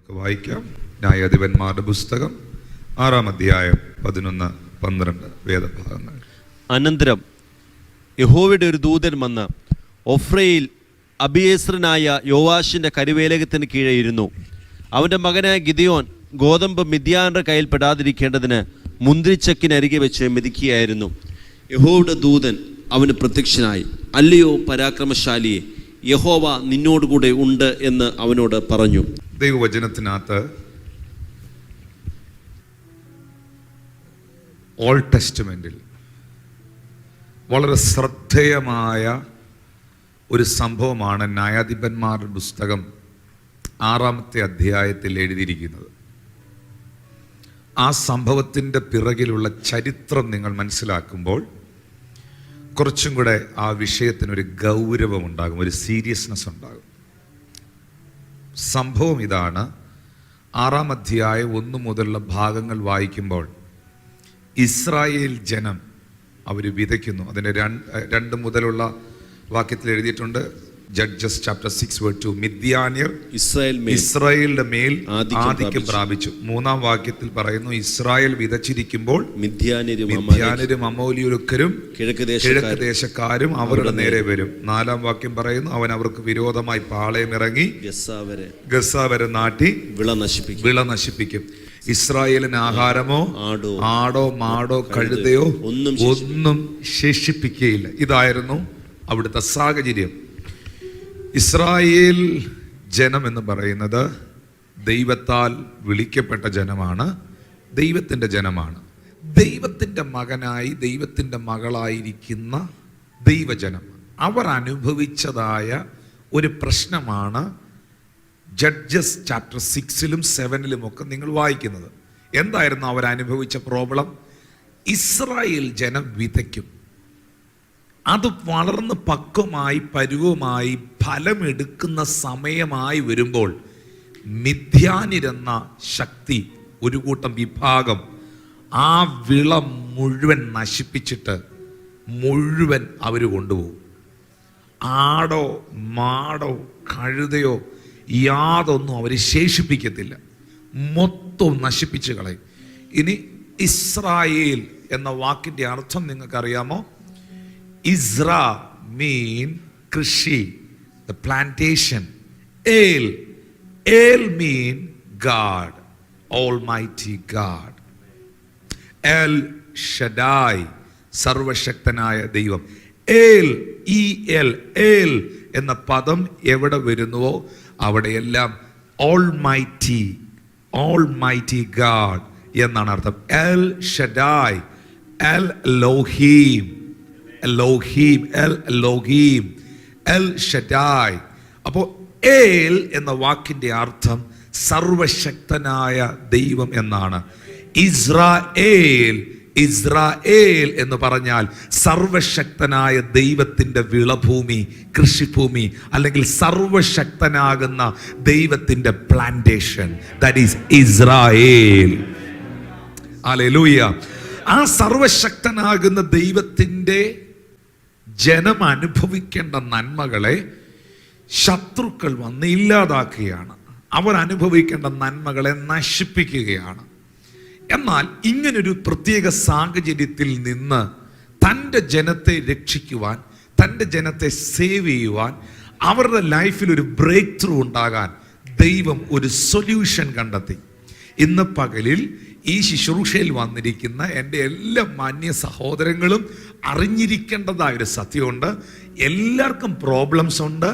നമുക്ക് വായിക്കാം. ന്യായാധിപന്മാരുടെ പുസ്തകം 6-ാം അധ്യായം 11-12 വേദഭാഗങ്ങൾ. അനന്തരം യഹോവയുടെ ഒരു ദൂതൻ വന്ന് ഒഫ്രയിൽ അബിയേസ്രനായ യോവാശിന്റെ കരുവേലകത്തിന് കീഴെ ഇരുന്നു. അവന്റെ മകനായ ഗിദെയോൻ ഗോതമ്പ് മിദ്യാന്റെ കയ്യിൽ പെടാതിരിക്കേണ്ടതിന് മുന്തിരിച്ചക്കിനരികെ വെച്ച് മെതിക്കുകയായിരുന്നു. യഹോവയുടെ ദൂതൻ അവന് പ്രത്യക്ഷനായി, അല്ലയോ പരാക്രമശാലിയെ, യഹോവ നിന്നോടുകൂടെ ഉണ്ട് എന്ന് അവനോട് പറഞ്ഞു. ദൈവവചനത്തിനകത്ത് ഓൾഡ് ടെസ്റ്റ്മെന്റിൽ വളരെ ശ്രദ്ധേയമായ ഒരു സംഭവമാണ് ന്യായാധിപന്മാരുടെ പുസ്തകം 6-ാമത്തെ അധ്യായത്തിൽ എഴുതിയിരിക്കുന്നത്. ആ സംഭവത്തിൻ്റെ പിറകിലുള്ള ചരിത്രം നിങ്ങൾ മനസ്സിലാക്കുമ്പോൾ കുറച്ചും കൂടെ ആ വിഷയത്തിനൊരു ഗൗരവമുണ്ടാകും, ഒരു സീരിയസ്നെസ് ഉണ്ടാകും. സംഭവം ഇതാണ്. 6-ാം അധ്യായം 1 മുതലുള്ള ഭാഗങ്ങൾ വായിക്കുമ്പോൾ ഇസ്രായേൽ ജനം അവർ വിതയ്ക്കുന്നു. അതിൻ്റെ 2 മുതലുള്ള വാക്യത്തിൽ എഴുതിയിട്ടുണ്ട്. ജഡ്ജസ് ചാപ്റ്റർ 6:2 മിദ്യാന്യർ ഇസ്രായേലിന്റെ മേൽ ആധിക്യം പ്രാപിച്ചു. 3-ാം വാക്യത്തിൽ പറയുന്നു ഇസ്രായേൽ വിതച്ചിരിക്കുമ്പോൾ മിദ്യാന്യരും അമോലിയരും കിഴക്ക് ദേശക്കാരും അവരുടെ നേരെ വരും. 4-ാം വാക്യം പറയുന്നു അവൻ അവർക്ക് വിരോധമായി പാളയമിറങ്ങി ഗസ്സ വരെ നാട്ടി വിള നശിപ്പിക്കും. ഇസ്രായേലിന് ആഹാരമോ ആടോ മാടോ കഴുതയോ ഒന്നും ശേഷിപ്പിക്കുകയില്ല. ഇതായിരുന്നു അവിടുത്തെ സാഹചര്യം. ഇസ്രായേൽ ജനം എന്ന് പറയുന്നത് ദൈവത്താൽ വിളിക്കപ്പെട്ട ജനമാണ്, ദൈവത്തിൻ്റെ ജനമാണ്. ദൈവത്തിൻ്റെ മകനായി ദൈവത്തിൻ്റെ മകളായിരിക്കുന്ന ദൈവജനം അവർ അനുഭവിച്ചതായ ഒരു പ്രശ്നമാണ് ജഡ്ജസ് ചാപ്റ്റർ 6-ലും 7-ലും ഒക്കെ നിങ്ങൾ വായിക്കുന്നത്. എന്തായിരുന്നു അവരനുഭവിച്ച പ്രോബ്ലം? ഇസ്രായേൽ ജനം വിതയ്ക്കും, അത് വളർന്ന് പക്വമായി പരുവമായി ഫലമെടുക്കുന്ന സമയമായി വരുമ്പോൾ മിദ്യാനിരെന്ന ശക്തി ഒരു കൂട്ടം വിഭാഗം ആ വിള മുഴുവൻ നശിപ്പിച്ചിട്ട് മുഴുവൻ അവർ കൊണ്ടുപോകും. ആടോ മാടോ കഴുതയോ യാതൊന്നും അവർ ശേഷിപ്പിക്കത്തില്ല, മൊത്തം നശിപ്പിച്ച് കളയും. ഇനി ഇസ്രായേൽ എന്ന വാക്കിൻ്റെ അർത്ഥം നിങ്ങൾക്കറിയാമോ? ഇസ്ര മീൻ കൃഷി, the plantation. El mean God, Almighty God. El Shaddai, സർവശക്തനായ ദൈവം. എൽ എന്ന പദം എവിടെ വരുന്നുവോ അവിടെയെല്ലാം ഓൾമൈറ്റി ഗാഡ് എന്നാണ് അർത്ഥം. El Shaddai, Elohim, El Shaddai. അപ്പോൾ ഏൽ എന്ന വാക്കിൻ്റെ അർത്ഥം സർവശക്തനായ ദൈവം എന്നാണ്. ഇസ്രായേൽ എന്ന് പറഞ്ഞാൽ സർവശക്തനായ ദൈവത്തിൻ്റെ വിളഭൂമി, കൃഷിഭൂമി, അല്ലെങ്കിൽ സർവശക്തനാകുന്ന ദൈവത്തിൻ്റെ plantation. That is Israel. Hallelujah. ആ സർവശക്തനാകുന്ന ദൈവത്തിൻ്റെ ജനം അനുഭവിക്കേണ്ട നന്മകളെ ശത്രുക്കൾ വന്ന് ഇല്ലാതാക്കുകയാണ്. അവർ അനുഭവിക്കേണ്ട നന്മകളെ നശിപ്പിക്കുകയാണ്. എന്നാൽ ഇങ്ങനൊരു പ്രത്യേക സാഹചര്യത്തിൽ നിന്ന് തൻ്റെ ജനത്തെ രക്ഷിക്കുവാൻ, തൻ്റെ ജനത്തെ സേവ് ചെയ്യുവാൻ, അവരുടെ ലൈഫിൽ ഒരു ബ്രേക്ക് ത്രൂ ഉണ്ടാകാൻ ദൈവം ഒരു സൊല്യൂഷൻ കണ്ടെത്തി. ഇന്ന് പകലിൽ ഈ ശുശ്രൂഷയിൽ വന്നിരിക്കുന്ന എൻ്റെ എല്ലാ മാന്യ സഹോദരങ്ങളും അറിഞ്ഞിരിക്കേണ്ടതായൊരു സത്യമുണ്ട്. എല്ലാവർക്കും പ്രോബ്ലംസ് ഉണ്ട്.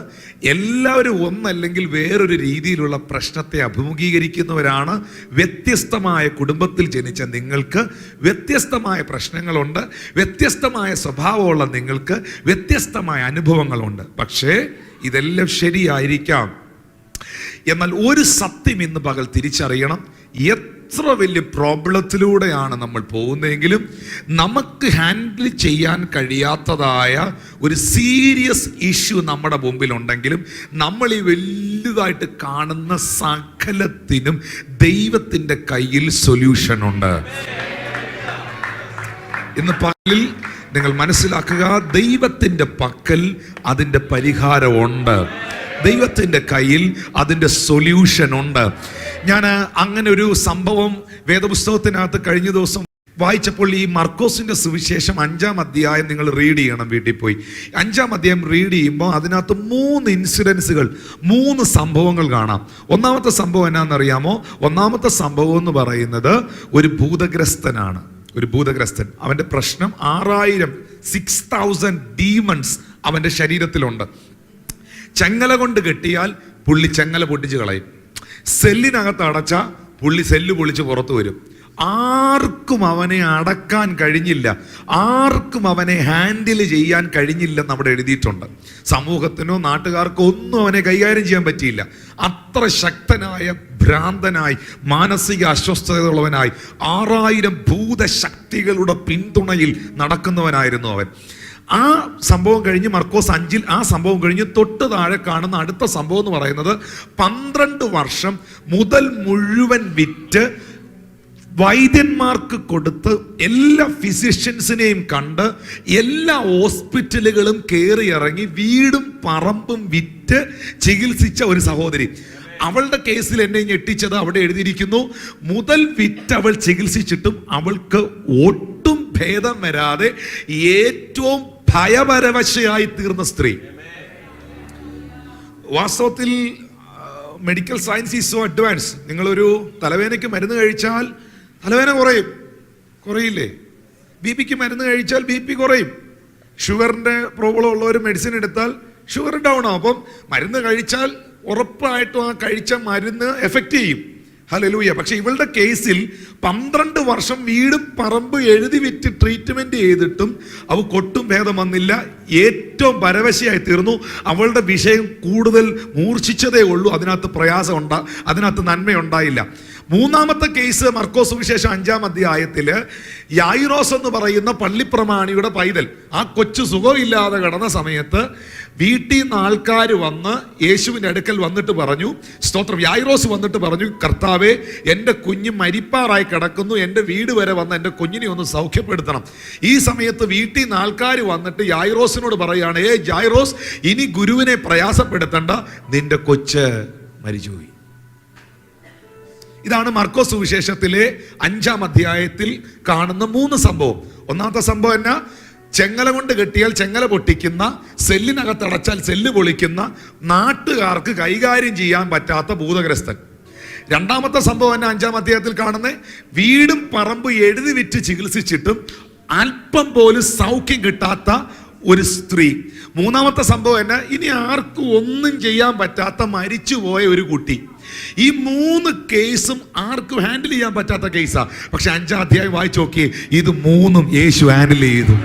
എല്ലാവരും ഒന്നല്ലെങ്കിൽ വേറൊരു രീതിയിലുള്ള പ്രശ്നത്തെ അഭിമുഖീകരിക്കുന്നവരാണ്. വ്യത്യസ്തമായ കുടുംബത്തിൽ ജനിച്ച നിങ്ങൾക്ക് വ്യത്യസ്തമായ പ്രശ്നങ്ങളുണ്ട്. വ്യത്യസ്തമായ സ്വഭാവമുള്ള നിങ്ങൾക്ക് വ്യത്യസ്തമായ അനുഭവങ്ങളുണ്ട്. പക്ഷേ ഇതെല്ലാം ശരിയായിരിക്കാം. എന്നാൽ ഒരു സത്യം ഇന്ന് പകൽ തിരിച്ചറിയണം. എത്ര വലിയ പ്രോബ്ലത്തിലൂടെയാണ് നമ്മൾ പോകുന്നതെങ്കിലും നമുക്ക് ഹാൻഡിൽ ചെയ്യാൻ കഴിയാത്തതായ ഒരു സീരിയസ് ഇഷ്യൂ നമ്മുടെ മുമ്പിലുണ്ടെങ്കിലും നമ്മൾ ഈ വലുതായിട്ട് കാണുന്ന സകലത്തിനും ദൈവത്തിൻ്റെ കയ്യിൽ സൊല്യൂഷൻ ഉണ്ട്. ഇന്ന് പകലിൽ നിങ്ങൾ മനസ്സിലാക്കുക, ദൈവത്തിൻ്റെ പക്കൽ അതിൻ്റെ പരിഹാരമുണ്ട്. ദൈവത്തിൻ്റെ കയ്യിൽ അതിൻ്റെ സൊല്യൂഷൻ ഉണ്ട്. ഞാൻ അങ്ങനെ ഒരു സംഭവം വേദപുസ്തകത്തിനകത്ത് കഴിഞ്ഞ ദിവസം വായിച്ചപ്പോൾ ഈ മർക്കോസിന്റെ സുവിശേഷം 5-ാം അധ്യായം നിങ്ങൾ റീഡ് ചെയ്യണം. വീട്ടിൽ പോയി 5-ാം അധ്യായം റീഡ് ചെയ്യുമ്പോൾ അതിനകത്ത് 3 ഇൻസിഡൻസുകൾ, 3 സംഭവങ്ങൾ കാണാം. ഒന്നാമത്തെ സംഭവം എന്നാണെന്നറിയാമോ? ഒന്നാമത്തെ സംഭവം എന്ന് പറയുന്നത് ഒരു ഭൂതഗ്രസ്തനാണ്. ഒരു ഭൂതഗ്രസ്തൻ, അവന്റെ പ്രശ്നം 6,000 ഡീമൺസ് അവന്റെ ശരീരത്തിലുണ്ട്. ചെങ്ങല കൊണ്ട് കെട്ടിയാൽ പുള്ളി ചെങ്ങല പൊട്ടിച്ച് കളയും. സെല്ലിനകത്ത് അടച്ച പുള്ളി സെല്ല് പൊളിച്ച് പുറത്തു വരും. ആർക്കും അവനെ അടക്കാൻ കഴിഞ്ഞില്ല, ആർക്കും അവനെ ഹാൻഡിൽ ചെയ്യാൻ കഴിഞ്ഞില്ലെന്ന് അവിടെ എഴുതിയിട്ടുണ്ട്. സമൂഹത്തിനോ നാട്ടുകാർക്കോ ഒന്നും അവനെ കൈകാര്യം ചെയ്യാൻ പറ്റിയില്ല. അത്ര ശക്തനായ, ഭ്രാന്തനായി, മാനസിക അസ്വസ്ഥതയുള്ളവനായി 6,000 ഭൂതശക്തികളുടെ പിന്തുണയിൽ നടക്കുന്നവനായിരുന്നു അവൻ. ആ സംഭവം കഴിഞ്ഞ് മർക്കോസ് 5-ൽ ആ സംഭവം കഴിഞ്ഞ് തൊട്ട് താഴെ കാണുന്ന അടുത്ത സംഭവം എന്ന് പറയുന്നത് 12 വർഷം മുതൽ മുഴുവൻ വിറ്റ് വൈദ്യന്മാർക്ക് കൊടുത്ത് എല്ലാ ഫിസിഷ്യൻസിനെയും കണ്ട് എല്ലാ ഹോസ്പിറ്റലുകളും കയറി ഇറങ്ങി വീടും പറമ്പും വിറ്റ് ചികിത്സിച്ച ഒരു സഹോദരി. അവളുടെ കേസിൽ എന്നെ ഞെട്ടിച്ചത് അവിടെ എഴുതിയിരിക്കുന്നു, മുതൽ വിറ്റ് അവൾ ചികിത്സിച്ചിട്ടും അവൾക്ക് ഒട്ടും ഭേദം വരാതെ ഏറ്റവും ഭയപരവശയായി തീർന്ന സ്ത്രീ. വാസ്തവത്തിൽ medical science is so advance. നിങ്ങളൊരു തലവേദനയ്ക്ക് മരുന്ന് കഴിച്ചാൽ തലവേദന കുറയില്ലേ? BP മരുന്ന് കഴിച്ചാൽ BP കുറയും. ഷുഗറിന്റെ പ്രോബ്ലം ഉള്ളവർ മെഡിസിൻ എടുത്താൽ ഷുഗർ ഡൗൺ ആവും. അപ്പം മരുന്ന് കഴിച്ചാൽ ഉറപ്പായിട്ടും ആ കഴിച്ച മരുന്ന് എഫക്റ്റ് ചെയ്യും. ഹല്ലേലൂയ. പക്ഷെ ഇവളുടെ കേസിൽ 12 വർഷം വീടും പറമ്പ് എഴുതി വിറ്റ് ട്രീറ്റ്മെന്റ് ചെയ്തിട്ടും അവൾക്കൊട്ടും ഭേദം വന്നില്ല. ഏറ്റവും പരവശയായി തീർന്നു. അവളുടെ വിഷയം കൂടുതൽ മൂർച്ഛിച്ചതേ ഉള്ളൂ. അതിനകത്ത് നന്മയുണ്ടായില്ല. മൂന്നാമത്തെ കേസ് മർക്കോസ് സുവിശേഷം 5-ാം അധ്യായത്തില് യായിറോസ് എന്ന് പറയുന്ന പള്ളിപ്രമാണിയുടെ പൈതൽ, ആ കൊച്ചു സുഖമില്ലാതെ കിടന്ന സമയത്ത് വീട്ടിൽ നിന്ന് ആൾക്കാർ വന്ന് യേശുവിൻ്റെ അടുക്കൽ വന്നിട്ട് പറഞ്ഞു, സ്തോത്രം, യായിറോസ് വന്നിട്ട് പറഞ്ഞു, കർത്താവേ, എൻ്റെ കുഞ്ഞ് മരിപ്പാറായി കിടക്കുന്നു, എൻ്റെ വീട് വരെ വന്ന് എൻ്റെ കുഞ്ഞിനെ ഒന്ന് സൗഖ്യപ്പെടുത്തണം. ഈ സമയത്ത് വീട്ടിൽ നിന്ന് ആൾക്കാർ വന്നിട്ട് യായിറോസിനോട് പറയാണ്, യായിറോസ്, ഇനി ഗുരുവിനെ പ്രയാസപ്പെടുത്തണ്ട, നിന്റെ കൊച്ച് മരിച്ചുപോയി. ഇതാണ് മർക്കോസ് സുവിശേഷത്തിലെ 5-ാം അധ്യായത്തിൽ കാണുന്ന 3 സംഭവം. ഒന്നാമത്തെ സംഭവം എന്നാ? ചെങ്ങല കൊണ്ട് കെട്ടിയാൽ ചെങ്ങല പൊട്ടിക്കുന്ന, സെല്ലിനകത്ത് അടച്ചാൽ സെല്ല് പൊളിക്കുന്ന, നാട്ടുകാർക്ക് കൈകാര്യം ചെയ്യാൻ പറ്റാത്ത ഭൂതഗ്രസ്തൻ. രണ്ടാമത്തെ സംഭവം എന്നാ 5-ാം അധ്യായത്തിൽ കാണുന്നത്? വീടും പറമ്പ് എഴുതി വിറ്റ് ചികിത്സിച്ചിട്ടും അല്പം പോലും സൗഖ്യം കിട്ടാത്ത ഒരു സ്ത്രീ. മൂന്നാമത്തെ സംഭവം എന്നാ? ഇനി ആർക്കും ഒന്നും ചെയ്യാൻ പറ്റാത്ത മരിച്ചുപോയ ഒരു കുട്ടി. ഈ 3 കേസും ആർക്കും ഹാൻഡിൽ ചെയ്യാൻ പറ്റാത്ത കേസാ. പക്ഷെ 5-ാം അധ്യായം വായിച്ചു നോക്കിയേ, ഇത് 3ഉം യേശു ഹാൻഡിൽ ചെയ്തു.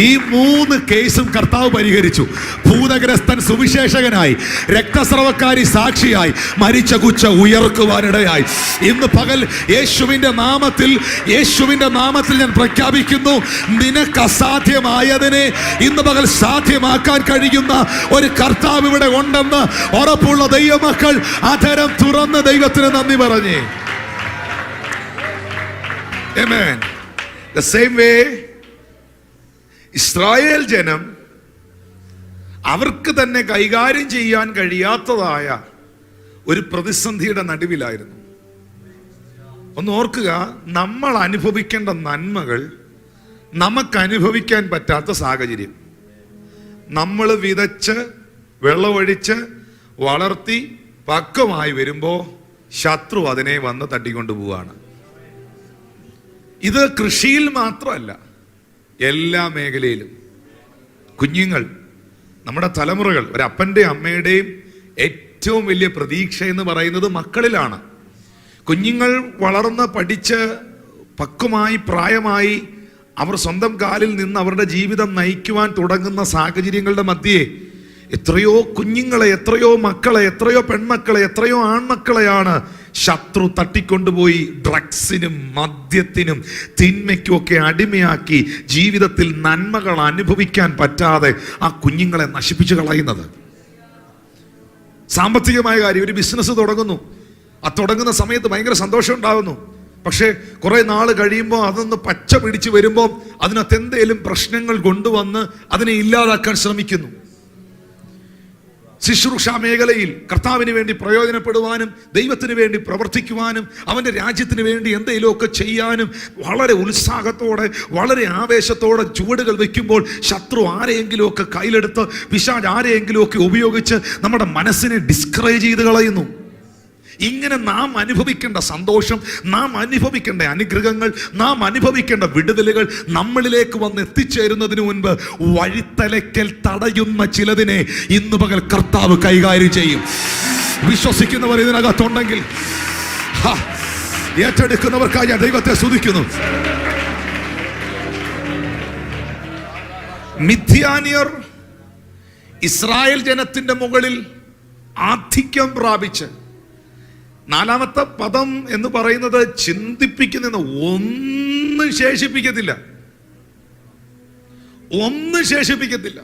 ഈ 3 കേസും കർത്താവ് പരിഹരിച്ചു. ഭൂതഗ്രസ്തൻ സുവിശേഷകനായി, രക്തസ്രവക്കാരി സാക്ഷിയായി, മരിച്ച കുച്ച ഉയർക്കുവാനിടയായി. ഇന്ന് പകൽ യേശുവിന്റെ നാമത്തിൽ ഞാൻ പ്രഖ്യാപിക്കുന്നു, നിനക്ക് അസാധ്യമായതിനെ ഇന്ന് പകൽ സാധ്യമാക്കാൻ കഴിയുന്ന ഒരു കർത്താവ് ഇവിടെ ഉണ്ടെന്ന് ഉറപ്പുള്ള ദൈവമക്കൾ അധരം തുറന്ന് ദൈവത്തിന് നന്ദി പറഞ്ഞേ. ആമേൻ. The same way, ഇസ്രായേൽ ജനം അവർക്ക് തന്നെ കൈകാര്യം ചെയ്യാൻ കഴിയാത്തതായ ഒരു പ്രതിസന്ധിയുടെ നടുവിലായിരുന്നു. ഒന്ന് ഓർക്കുക, നമ്മൾ അനുഭവിക്കേണ്ട നന്മകൾ നമുക്ക് അനുഭവിക്കാൻ പറ്റാത്ത സാഹചര്യം. നമ്മൾ വിതച്ച് വെള്ളമൊഴിച്ച് വളർത്തി പക്വമായി വരുമ്പോൾ ശത്രു അതിനെ വന്ന് തട്ടിക്കൊണ്ടു പോവാണ്. ഇത് കൃഷിയിൽ മാത്രമല്ല, എല്ലാ മേഖലയിലും. കുഞ്ഞുങ്ങൾ, നമ്മുടെ തലമുറകൾ, ഒരപ്പൻ്റെയും അമ്മയുടെയും ഏറ്റവും വലിയ പ്രതീക്ഷ എന്ന് പറയുന്നത് മക്കളിലാണ്. കുഞ്ഞുങ്ങൾ വളർന്ന് പഠിച്ച് പക്വമായി പ്രായമായി അവർ സ്വന്തം കാലിൽ നിന്ന് അവരുടെ ജീവിതം നയിക്കുവാൻ തുടങ്ങുന്ന സാഹചര്യങ്ങളുടെ മധ്യേ എത്രയോ കുഞ്ഞുങ്ങളെ, എത്രയോ മക്കളെ, എത്രയോ പെൺമക്കളെ, എത്രയോ ആൺമക്കളെയാണ് ശത്രു തട്ടിക്കൊണ്ടുപോയി ഡ്രഗ്സിനും മദ്യത്തിനും തിന്മയ്ക്കും ഒക്കെ അടിമയാക്കി ജീവിതത്തിൽ നന്മകൾ അനുഭവിക്കാൻ പറ്റാതെ ആ കുഞ്ഞുങ്ങളെ നശിപ്പിച്ചു കളയുന്നത്. സാമ്പത്തികമായ കാര്യം, ഒരു ബിസിനസ് തുടങ്ങുന്നു, ആ തുടങ്ങുന്ന സമയത്ത് ഭയങ്കര സന്തോഷം ഉണ്ടാകുന്നു. പക്ഷേ കുറെ നാൾ കഴിയുമ്പോൾ അതൊന്ന് പച്ച പിടിച്ച് വരുമ്പോൾ അതിനകത്ത് എന്തെങ്കിലും പ്രശ്നങ്ങൾ കൊണ്ടുവന്ന് അതിനെ ഇല്ലാതാക്കാൻ ശ്രമിക്കുന്നു. ശുശ്രൂഷ മേഖലയിൽ കർത്താവിന് വേണ്ടി പ്രയോജനപ്പെടുവാനും ദൈവത്തിന് വേണ്ടി പ്രവർത്തിക്കുവാനും അവൻ്റെ രാജ്യത്തിന് വേണ്ടി എന്തെങ്കിലുമൊക്കെ ചെയ്യാനും വളരെ ഉത്സാഹത്തോടെ വളരെ ആവേശത്തോടെ ചുവടുകൾ വയ്ക്കുമ്പോൾ ശത്രു ആരെയെങ്കിലുമൊക്കെ കയ്യിലെടുത്ത് പിശാച് ആരെയെങ്കിലുമൊക്കെ ഉപയോഗിച്ച് നമ്മുടെ മനസ്സിനെ ഡിസ്കറേജ് ചെയ്ത് കളയുന്നു. ഇങ്ങനെ നാം അനുഭവിക്കേണ്ട സന്തോഷം, നാം അനുഭവിക്കേണ്ട അനുഗ്രഹങ്ങൾ, നാം അനുഭവിക്കേണ്ട വിടുതലുകൾ നമ്മളിലേക്ക് വന്ന് എത്തിച്ചേരുന്നതിന് മുൻപ് വഴിത്തലയ്ക്കൽ തടയുന്ന ചിലതിനെ ഇന്ന് പകൽ കർത്താവ് കൈകാര്യം ചെയ്യും. വിശ്വസിക്കുന്നവർ ഇതിനകത്തുണ്ടെങ്കിൽ ഏറ്റെടുക്കുന്നവർക്കായി ഞാൻ ദൈവത്തെ സ്തുതിക്കുന്നു. മിഥ്യാനിയർ ഇസ്രായേൽ ജനത്തിന്റെ മുകളിൽ ആധിക്യം പ്രാപിച്ച്, നാലാമത്തെ പദം എന്ന് പറയുന്നത് ചിന്തിപ്പിക്കുന്ന ഒന്നും ശേഷിപ്പിക്കത്തില്ല, ഒന്നും ശേഷിപ്പിക്കത്തില്ല.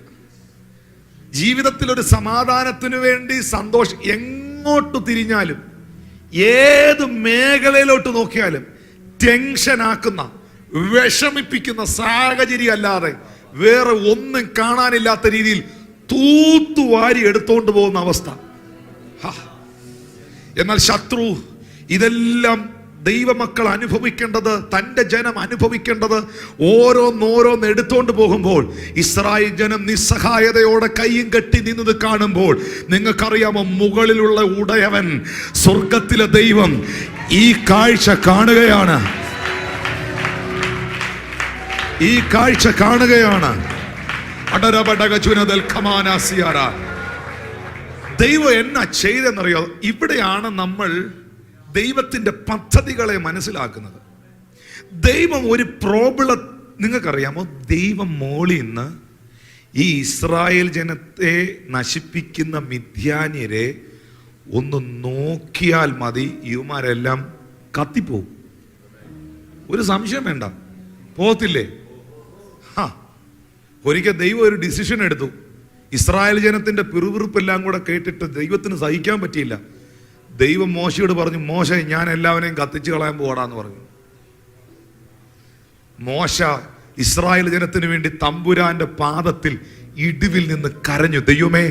ജീവിതത്തിൽ ഒരു സമാധാനത്തിന് വേണ്ടി സന്തോഷം, എങ്ങോട്ട് തിരിഞ്ഞാലും ഏത് മേഖലയിലോട്ട് നോക്കിയാലും ടെൻഷനാക്കുന്ന വിഷമിപ്പിക്കുന്ന സാഹചര്യം അല്ലാതെ വേറെ ഒന്നും കാണാനില്ലാത്ത രീതിയിൽ തൂത്തുവാരി എടുത്തോണ്ട് പോകുന്ന അവസ്ഥ. എന്നാൽ ശത്രു ഇതെല്ലാം ദൈവമക്കൾ അനുഭവിക്കേണ്ടത്, തൻ്റെ ജനം അനുഭവിക്കേണ്ടത് ഓരോന്നോരോന്ന് എടുത്തോണ്ട് പോകുമ്പോൾ ഇസ്രായേൽ ജനം നിസ്സഹായതയോടെ കൈയും കെട്ടി നിന്നത് കാണുമ്പോൾ നിങ്ങൾക്കറിയാമോ, മുകളിലുള്ള ഉടയവൻ സ്വർഗത്തിലെ ദൈവം ഈ കാഴ്ച കാണുകയാണ്, ഈ കാഴ്ച കാണുകയാണ്. ദൈവം എന്നാ ചെയ്തെന്നറിയോ? ഇവിടെയാണ് നമ്മൾ ദൈവത്തിൻ്റെ പദ്ധതികളെ മനസ്സിലാക്കുന്നത്. ദൈവം ഒരു പ്രോബ്ലം, നിങ്ങൾക്കറിയാമോ, ദൈവം മോളിൽ നിന്ന് ഈ ഇസ്രായേൽ ജനത്തെ നശിപ്പിക്കുന്ന മിഥ്യാന്യരെ ഒന്ന് നോക്കിയാൽ മതി, ഇവന്മാരെല്ലാം കത്തിപ്പോവും. ഒരു സംശയം വേണ്ട, പോകത്തില്ലേ? ഒരിക്കൽ ദൈവം ഒരു ഡിസിഷൻ എടുത്തു. ഇസ്രായേൽ ജനത്തിന്റെ പിറുപിറുപ്പെല്ലാം കൂടെ കേട്ടിട്ട് ദൈവത്തിന് സഹിക്കാൻ പറ്റിയില്ല. ദൈവം മോശയോട് പറഞ്ഞു, മോശ ഞാൻ എല്ലാവരെയും കത്തിച്ചു കളയാൻ പോടാന്ന് പറഞ്ഞു. മോശ ഇസ്രായേൽ ജനത്തിന് വേണ്ടി തമ്പുരാന്റെ പാദത്തിൽ ഇടിവിൽ നിന്ന് കരഞ്ഞു, ദൈവമേ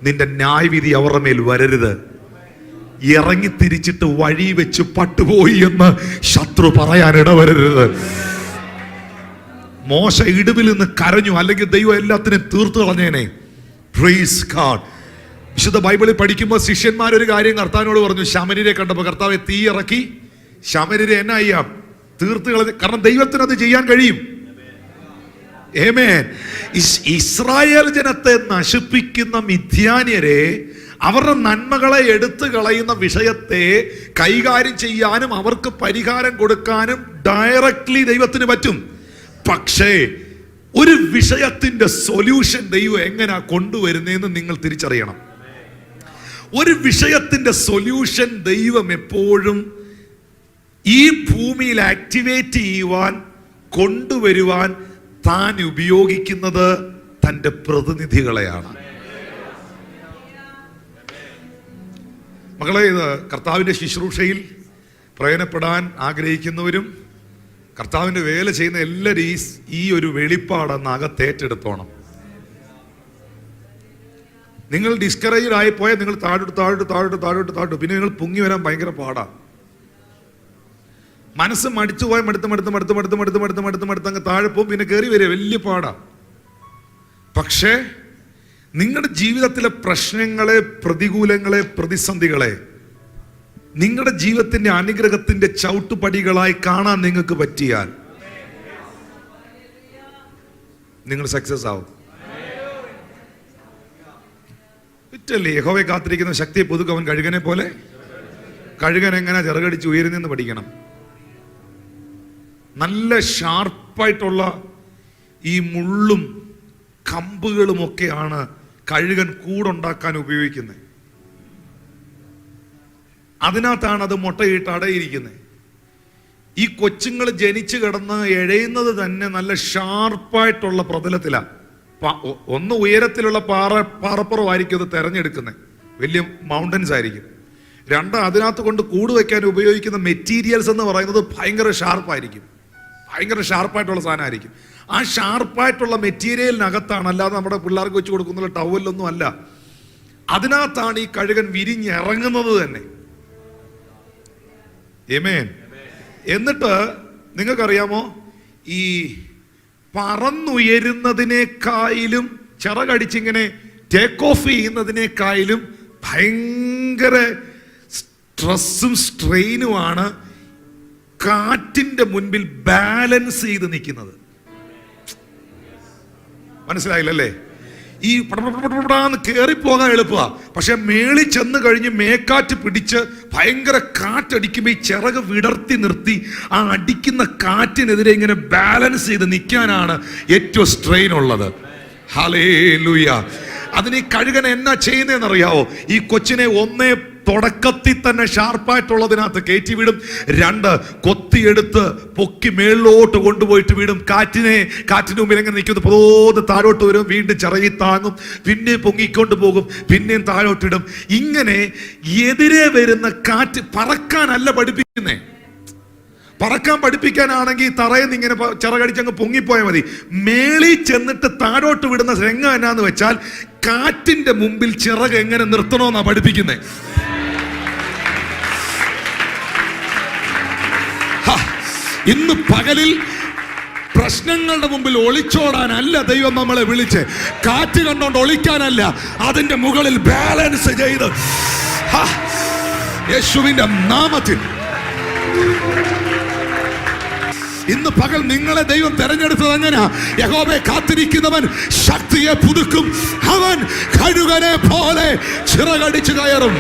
നിന്റെ ന്യായവിധി അവരുടെ മേൽ വരരുത്, ഇറങ്ങി തിരിച്ചിട്ട് വഴി വെച്ച് പട്ടുപോയി എന്ന് ശത്രു പറയാൻ ഇടവരരുത്. മോശ ഇടിവിൽ നിന്ന് കരഞ്ഞു, അല്ലെങ്കിൽ ദൈവം എല്ലാത്തിനും തീർത്തു കളഞ്ഞേനെ. Praise God. വിശുദ്ധ ബൈബിളിൽ പഠിക്കുമ്പോൾ ശിഷ്യന്മാർ ഒരു കാര്യം കർത്താവിനോട് പറഞ്ഞു. ശമര്യരെ കണ്ടപ്പോൾ കർത്താവെ തീ ഇറക്കി ശമര്യരെ എന്നാ ചെയ്യാം, തീർത്ത് കളഞ്ഞ. കാരണം ദൈവത്തിന് അത് ചെയ്യാൻ കഴിയും. ആമേൻ. ഇസ്രായേൽ ജനത്തെ നശിപ്പിക്കുന്ന മിഥ്യാന്യരെ, അവരുടെ നന്മകളെ എടുത്തു കളയുന്ന വിഷയത്തെ കൈകാര്യം ചെയ്യാനും അവർക്ക് പരിഹാരം കൊടുക്കാനും ഡയറക്ട്ലി ദൈവത്തിന് പറ്റും. പക്ഷേ ഒരു വിഷയത്തിന്റെ സൊല്യൂഷൻ ദൈവം എങ്ങനെയാ കൊണ്ടുവരുന്നതെന്ന് നിങ്ങൾ തിരിച്ചറിയണം. ഒരു വിഷയത്തിന്റെ സൊല്യൂഷൻ ദൈവം എപ്പോഴും ഈ ഭൂമിയിൽ ആക്ടിവേറ്റ് ചെയ്യുവാൻ, കൊണ്ടുവരുവാൻ താൻ ഉപയോഗിക്കുന്നത് തൻ്റെ പ്രതിനിധികളെയാണ്. മക്കളെ, ഇത് കർത്താവിൻ്റെ ശുശ്രൂഷയിൽ പ്രയോജനപ്പെടാൻ ആഗ്രഹിക്കുന്നവരും കർത്താവിൻ്റെ വേല ചെയ്യുന്ന എല്ലാവരും ഈ ഒരു വെളിപ്പാടെന്ന് അകത്തേറ്റെടുത്തോണം. നിങ്ങൾ ഡിസ്കറേജ് ആയിപ്പോയാൽ നിങ്ങൾ താഴോട്ട് പിന്നെ നിങ്ങൾ പൊങ്ങി വരാൻ ഭയങ്കര പാടാണ്. മനസ്സ് മടിച്ചു പോയാൽ മടുത്ത് അങ്ങ് താഴെ പോകും, പിന്നെ കയറി വരിക വലിയ പാടാണ്. പക്ഷേ നിങ്ങളുടെ ജീവിതത്തിലെ പ്രശ്നങ്ങളെ, പ്രതികൂലങ്ങളെ, പ്രതിസന്ധികളെ നിങ്ങളുടെ ജീവിതത്തിന്റെ അനുഗ്രഹത്തിന്റെ ചവിട്ടുപടികളായി കാണാൻ നിങ്ങൾക്ക് പറ്റിയാൽ നിങ്ങൾ സക്സസ് ആവും. പറ്റല്ലേ? യഹോവയെ കാത്തിരിക്കുന്ന ശക്തിയെ പുതുക്കും അവൻ കഴുകനെ പോലെ. കഴുകൻ എങ്ങനെ ചിറകടിച്ച് ഉയരുന്നെന്ന് പഠിക്കണം. നല്ല ഷാർപ്പായിട്ടുള്ള ഈ മുള്ളും കമ്പുകളും ഒക്കെയാണ് കഴുകൻ കൂടുണ്ടാക്കാൻ ഉപയോഗിക്കുന്നത്. അതിനകത്താണ് അത് മുട്ടയിട്ട് അടയിരിക്കുന്നത്. ഈ കൊച്ചുങ്ങൾ ജനിച്ചു കിടന്ന് എഴയുന്നത് തന്നെ നല്ല ഷാർപ്പായിട്ടുള്ള പ്രതലത്തിലാണ്. ഒന്ന് ഉയരത്തിലുള്ള പാറപ്പുറമായിരിക്കും അത് തിരഞ്ഞെടുക്കുന്നത്, വലിയ മൗണ്ടൻസ് ആയിരിക്കും. രണ്ട്, അതിനകത്ത് കൊണ്ട് കൂട് വയ്ക്കാൻ ഉപയോഗിക്കുന്ന മെറ്റീരിയൽസ് എന്ന് പറയുന്നത് ഭയങ്കര ഷാർപ്പായിരിക്കും, ഭയങ്കര ഷാർപ്പായിട്ടുള്ള സാധനമായിരിക്കും. ആ ഷാർപ്പായിട്ടുള്ള മെറ്റീരിയലിനകത്താണ്, അല്ലാതെ നമ്മുടെ പിള്ളേർക്ക് വെച്ച് കൊടുക്കുന്ന ടവലൊന്നും അല്ല. അതിനകത്താണ് ഈ കഴുകൻ വിരിഞ്ഞിറങ്ങുന്നത് തന്നെ. ആമേൻ. എന്നിട്ട് നിങ്ങൾക്കറിയാമോ, ഈ പറന്നുയരുന്നതിനേക്കാളും ചിറകടിച്ചിങ്ങനെ ടേക്ക് ഓഫ് ചെയ്യുന്നതിനേക്കാളും ഭയങ്കര സ്ട്രെസ്സും സ്ട്രെയിനുമാണ് കാറ്റിന്റെ മുൻപിൽ ബാലൻസ് ചെയ്ത് നിൽക്കുന്നത്. മനസ്സിലായില്ലല്ലേ? ഈ പടപടപടപടാന്ന് കയറിപ്പോകാൻ എളുപ്പമാണ്, പക്ഷെ മേളിൽ ചെന്ന് കഴിഞ്ഞ് മേക്കാറ്റ് പിടിച്ച് ഭയങ്കര കാറ്റടിക്കുമ്പോൾ ഈ ചിറക് വിടർത്തി നിർത്തി ആ അടിക്കുന്ന കാറ്റിനെതിരെ ഇങ്ങനെ ബാലൻസ് ചെയ്ത് നിൽക്കാനാണ് ഏറ്റവും സ്ട്രെയിൻ ഉള്ളത്. ഹല്ലേലൂയ. അതിന് ഈ കഴുകൻ എന്നാ ചെയ്യുന്നതെന്നറിയാവോ? ഈ കൊച്ചിനെ ഒന്നേ തുടക്കത്തിൽ തന്നെ ഷാർപ്പായിട്ടുള്ളതിനകത്ത് കയറ്റി വിടും, 2 കൊത്തിയെടുത്ത് പൊക്കി മേളിലോട്ട് കൊണ്ടുപോയിട്ട് വിടും. കാറ്റിന് മുമ്പിൽ എങ്ങനെ നിൽക്കുന്നു, പോത് താഴോട്ട് വരും, വീണ്ടും ചിറകി താങ്ങും, പിന്നെ പൊങ്ങിക്കൊണ്ട് പോകും, പിന്നെയും താഴോട്ടിടും. ഇങ്ങനെ എതിരെ വരുന്ന കാറ്റ് പറക്കാനല്ല പഠിപ്പിക്കുന്നേ. പറക്കാൻ പഠിപ്പിക്കാനാണെങ്കിൽ തറയിൽ നിന്ന് ഇങ്ങനെ ചിറകടിച്ചങ്ങ് പൊങ്ങിപ്പോയാൽ മതി. മേളിൽ ചെന്നിട്ട് താഴോട്ട് വിടുന്ന രംഗം എന്നാന്ന് വെച്ചാൽ കാറ്റിന്റെ മുമ്പിൽ ചിറക് എങ്ങനെ നിർത്തണമെന്നാ പഠിപ്പിക്കുന്നത്. ഇന്ന് പകലിൽ പ്രശ്നങ്ങളുടെ മുമ്പിൽ ഒളിച്ചോടാനല്ല ദൈവം നമ്മളെ വിളിച്ച്, കാറ്റ് കണ്ടോണ്ട് ഒളിക്കാനല്ല, അതിന്റെ മുകളിൽ ബാലൻസ് ചെയ്ത് യേശുവിന്റെ നാമത്തിൽ ഇന്ന് പകൽ നിങ്ങളെ ദൈവം തെരഞ്ഞെടുത്തത് എങ്ങനെയാ? യഹോവയെ കാത്തിരിക്കുന്നവൻ ശക്തിയെ പുതുക്കും, അവൻ കഴുകനെ പോലെ ചിറകടിച്ചു കയറും.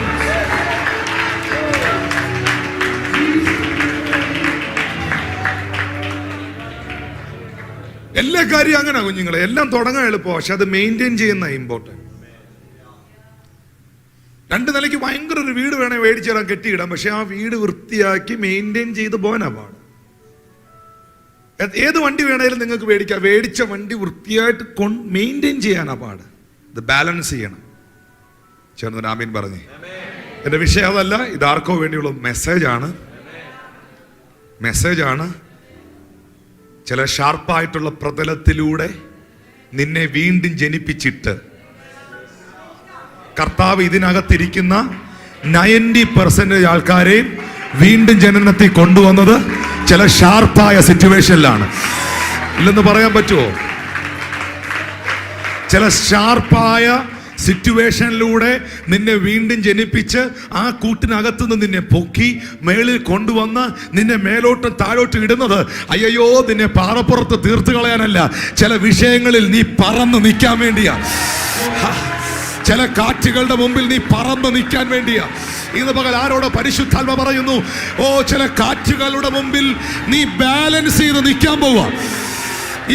എല്ലാ കാര്യം അങ്ങനെ കുഞ്ഞുങ്ങളെ, എല്ലാം തുടങ്ങാൻ എളുപ്പമാണ്, പക്ഷെ അത് മെയിൻറ്റെയിൻ ചെയ്യുന്ന ഇമ്പോർട്ടൻറ്റ്. 2 നിലയ്ക്ക് ഭയങ്കര ഒരു വീട് വേണേൽ മേടിച്ചിടാൻ കെട്ടിയിടാം, പക്ഷെ ആ വീട് വൃത്തിയാക്കി മെയിൻറ്റെയിൻ ചെയ്ത് പോകാനാ പാട്. ഏത് വണ്ടി വേണേലും നിങ്ങൾക്ക് മേടിക്കാം, മേടിച്ച വണ്ടി വൃത്തിയായിട്ട് മെയിൻറ്റെയിൻ ചെയ്യാനാ പാട്. ഇത് ബാലൻസ് ചെയ്യണം. ചേർന്ന് ആമീൻ പറഞ്ഞേ. എൻ്റെ വിഷയം അതല്ല, ഇതാർക്കോ വേണ്ടിയുള്ള മെസ്സേജാണ്. ചില ഷാർപ്പായിട്ടുള്ള പ്രതലത്തിലൂടെ നിന്നെ വീണ്ടും ജനിപ്പിച്ചിട്ട് കർത്താവ് ഇതിനകത്തിരിക്കുന്ന 90% ആൾക്കാരെ വീണ്ടും ജനനത്തിൽ കൊണ്ടുവന്നത് ചില ഷാർപ്പായ സിറ്റുവേഷനിലാണ്. ഇല്ലെന്ന് പറയാൻ പറ്റുമോ? ചില ഷാർപ്പായ സിറ്റുവേഷനിലൂടെ നിന്നെ വീണ്ടും ജനിപ്പിച്ച് ആ കൂട്ടിനകത്തു നിന്ന് നിന്നെ പൊക്കി മേളിൽ കൊണ്ടുവന്ന് നിന്നെ മേലോട്ടും താഴോട്ടും ഇടുന്നത് അയ്യോ നിന്നെ പാറപ്പുറത്ത് തീർത്ത് കളയാനല്ല, ചില വിഷയങ്ങളിൽ നീ പറന്ന് നിൽക്കാൻ വേണ്ടിയാ. ചില കാറ്റുകളുടെ മുമ്പിൽ നീ പറന്ന് നിൽക്കാൻ വേണ്ടിയാ. ഇന്ന് പകൽ ആരോട് പരിശുദ്ധാത്മ പറയുന്നു, ചില കാറ്റുകളുടെ മുമ്പിൽ നീ ബാലൻസ് ചെയ്ത് നിൽക്കാൻ പോവാ.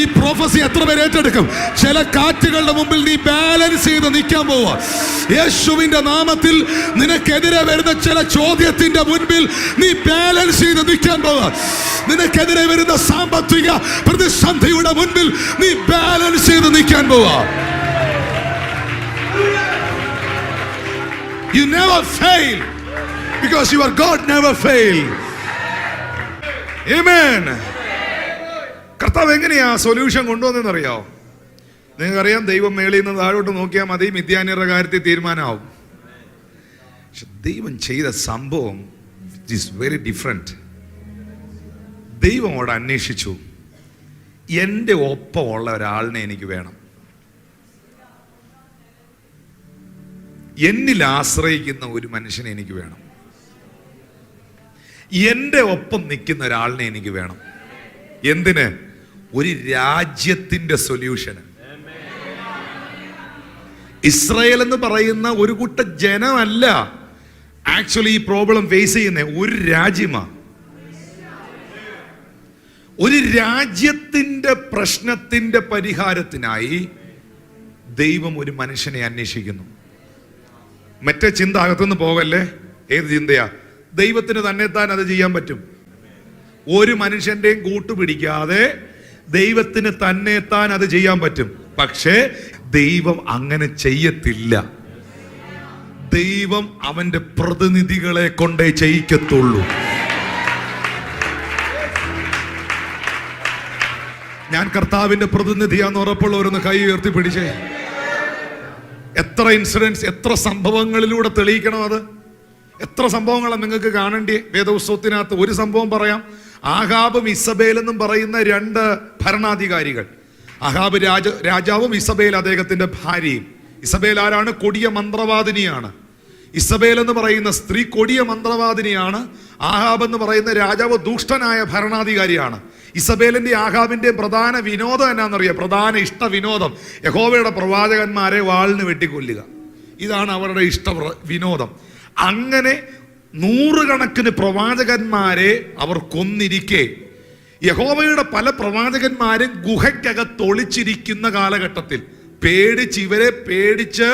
ഈ പ്രൊഫസി എത്ര പേര് ഏറ്റെടുക്കും? ചില കാറ്റുകളുടെ മുമ്പിൽ നീ ബാലൻസ് ചെയ്ത് നിൽക്കാൻ പോവാ. യേശുവിന്റെ നാമത്തിൽ നിനക്കെതിരെ വരുന്ന ചില ചോദ്യത്തിന്റെ മുൻപിൽ നീ ബാലൻസ് ചെയ്ത് നിൽക്കാൻ പോവാ. നിനക്കെതിരെ വരുന്ന സാമ്പത്തിക പ്രതിസന്ധിയുടെ മുൻപിൽ നീ ബാലൻസ് ചെയ്ത് നിൽക്കാൻ പോവാ. You never fail because your God never fail. Amen. കർത്താവ് എങ്ങനെയാ സൊല്യൂഷൻ കൊണ്ടുവന്നെന്നറിയാവോ? നിങ്ങൾക്കറിയാം, ദൈവം മേളിൽ നിന്ന് താഴോട്ട് നോക്കിയാൽ മതി, മിദ്യാന്യരുടെ കാര്യത്തിൽ തീരുമാനമാവും. പക്ഷെ ദൈവം ചെയ്ത സംഭവം ഈസ് വെരി ഡിഫറെന്റ്. ദൈവം അവിടെ അന്വേഷിച്ചു, എൻ്റെ ഒപ്പമുള്ള ഒരാളിനെ എനിക്ക് വേണം, എന്നിൽ ആശ്രയിക്കുന്ന ഒരു മനുഷ്യനെ എനിക്ക് വേണം, എൻ്റെ ഒപ്പം നിൽക്കുന്ന ഒരാളിനെ എനിക്ക് വേണം. എന്തിന്? ഒരു രാജ്യത്തിന്റെ സൊല്യൂഷന്. ഇസ്രായേൽ എന്ന് പറയുന്ന ഒരു കൂട്ട ജനമല്ല ആക്ച്വലി ഈ പ്രോബ്ലം ഫേസ് ചെയ്യുന്ന ഒരു രാജ്യമാണ്. ഒരു രാജ്യത്തിന്റെ പ്രശ്നത്തിന്റെ പരിഹാരത്തിനായി ദൈവം ഒരു മനുഷ്യനെ അന്വേഷിക്കുന്നു. മറ്റേ ചിന്ത അകത്തുനിന്ന് പോകല്ലേ. ഏത് ചിന്തയാ? ദൈവത്തിന് തന്നെത്താൻ അത് ചെയ്യാൻ പറ്റും. ഒരു മനുഷ്യന്റെയും കൂട്ടുപിടിക്കാതെ ദൈവത്തിന് തന്നെത്താൻ അത് ചെയ്യാൻ പറ്റും. പക്ഷേ ദൈവം അങ്ങനെ ചെയ്യത്തില്ല. ദൈവം അവന്റെ പ്രതിനിധികളെ കൊണ്ടേ ചെയ്യിക്കത്തുള്ളൂ. ഞാൻ കർത്താവിന്റെ പ്രതിനിധിയാന്ന് ഉറപ്പുള്ളവരൊന്ന് കൈ ഉയർത്തി പിടിച്ചേ. എത്ര ഇൻസിഡൻസ്, എത്ര സംഭവങ്ങളിലൂടെ തെളിയിക്കണം അത്? എത്ര സംഭവങ്ങളാണ് നിങ്ങൾക്ക് കാണേണ്ടി വേദപുസ്തകത്തിനകത്ത്? ഒരു സംഭവം പറയാം. ആഹാബും ഇസബേൽ എന്നും പറയുന്ന രണ്ട് ഭരണാധികാരികൾ. ആഹാബ് രാജാവും ഇസബേൽ അദ്ദേഹത്തിന്റെ ഭാര്യയും. ഇസബേൽ ആരാണ്? കൊടിയ മന്ത്രവാദിനിയാണ്. ഇസബേൽ എന്ന് പറയുന്ന സ്ത്രീ കൊടിയ മന്ത്രവാദിനിയാണ്. ആഹാബ് എന്ന് പറയുന്ന രാജാവ് ദുഷ്ടനായ ഭരണാധികാരിയാണ്. ഇസബേലിന്റെ ആഹാബിന്റെ പ്രധാന വിനോദം എന്നാണെന്നറിയാം? പ്രധാന ഇഷ്ട വിനോദം യഹോവയുടെ പ്രവാചകന്മാരെ വാളിന് വെട്ടിക്കൊല്ലുക. ഇതാണ് അവരുടെ ഇഷ്ട വിനോദം. അങ്ങനെ നൂറുകണക്കിന് പ്രവാചകന്മാരെ അവർ കൊന്നിരിക്കെ യഹോവയുടെ പല പ്രവാചകന്മാരും ഗുഹയ്ക്കകത്ത് ഒളിച്ചിരിക്കുന്ന കാലഘട്ടത്തിൽ ഇവരെ പേടിച്ച്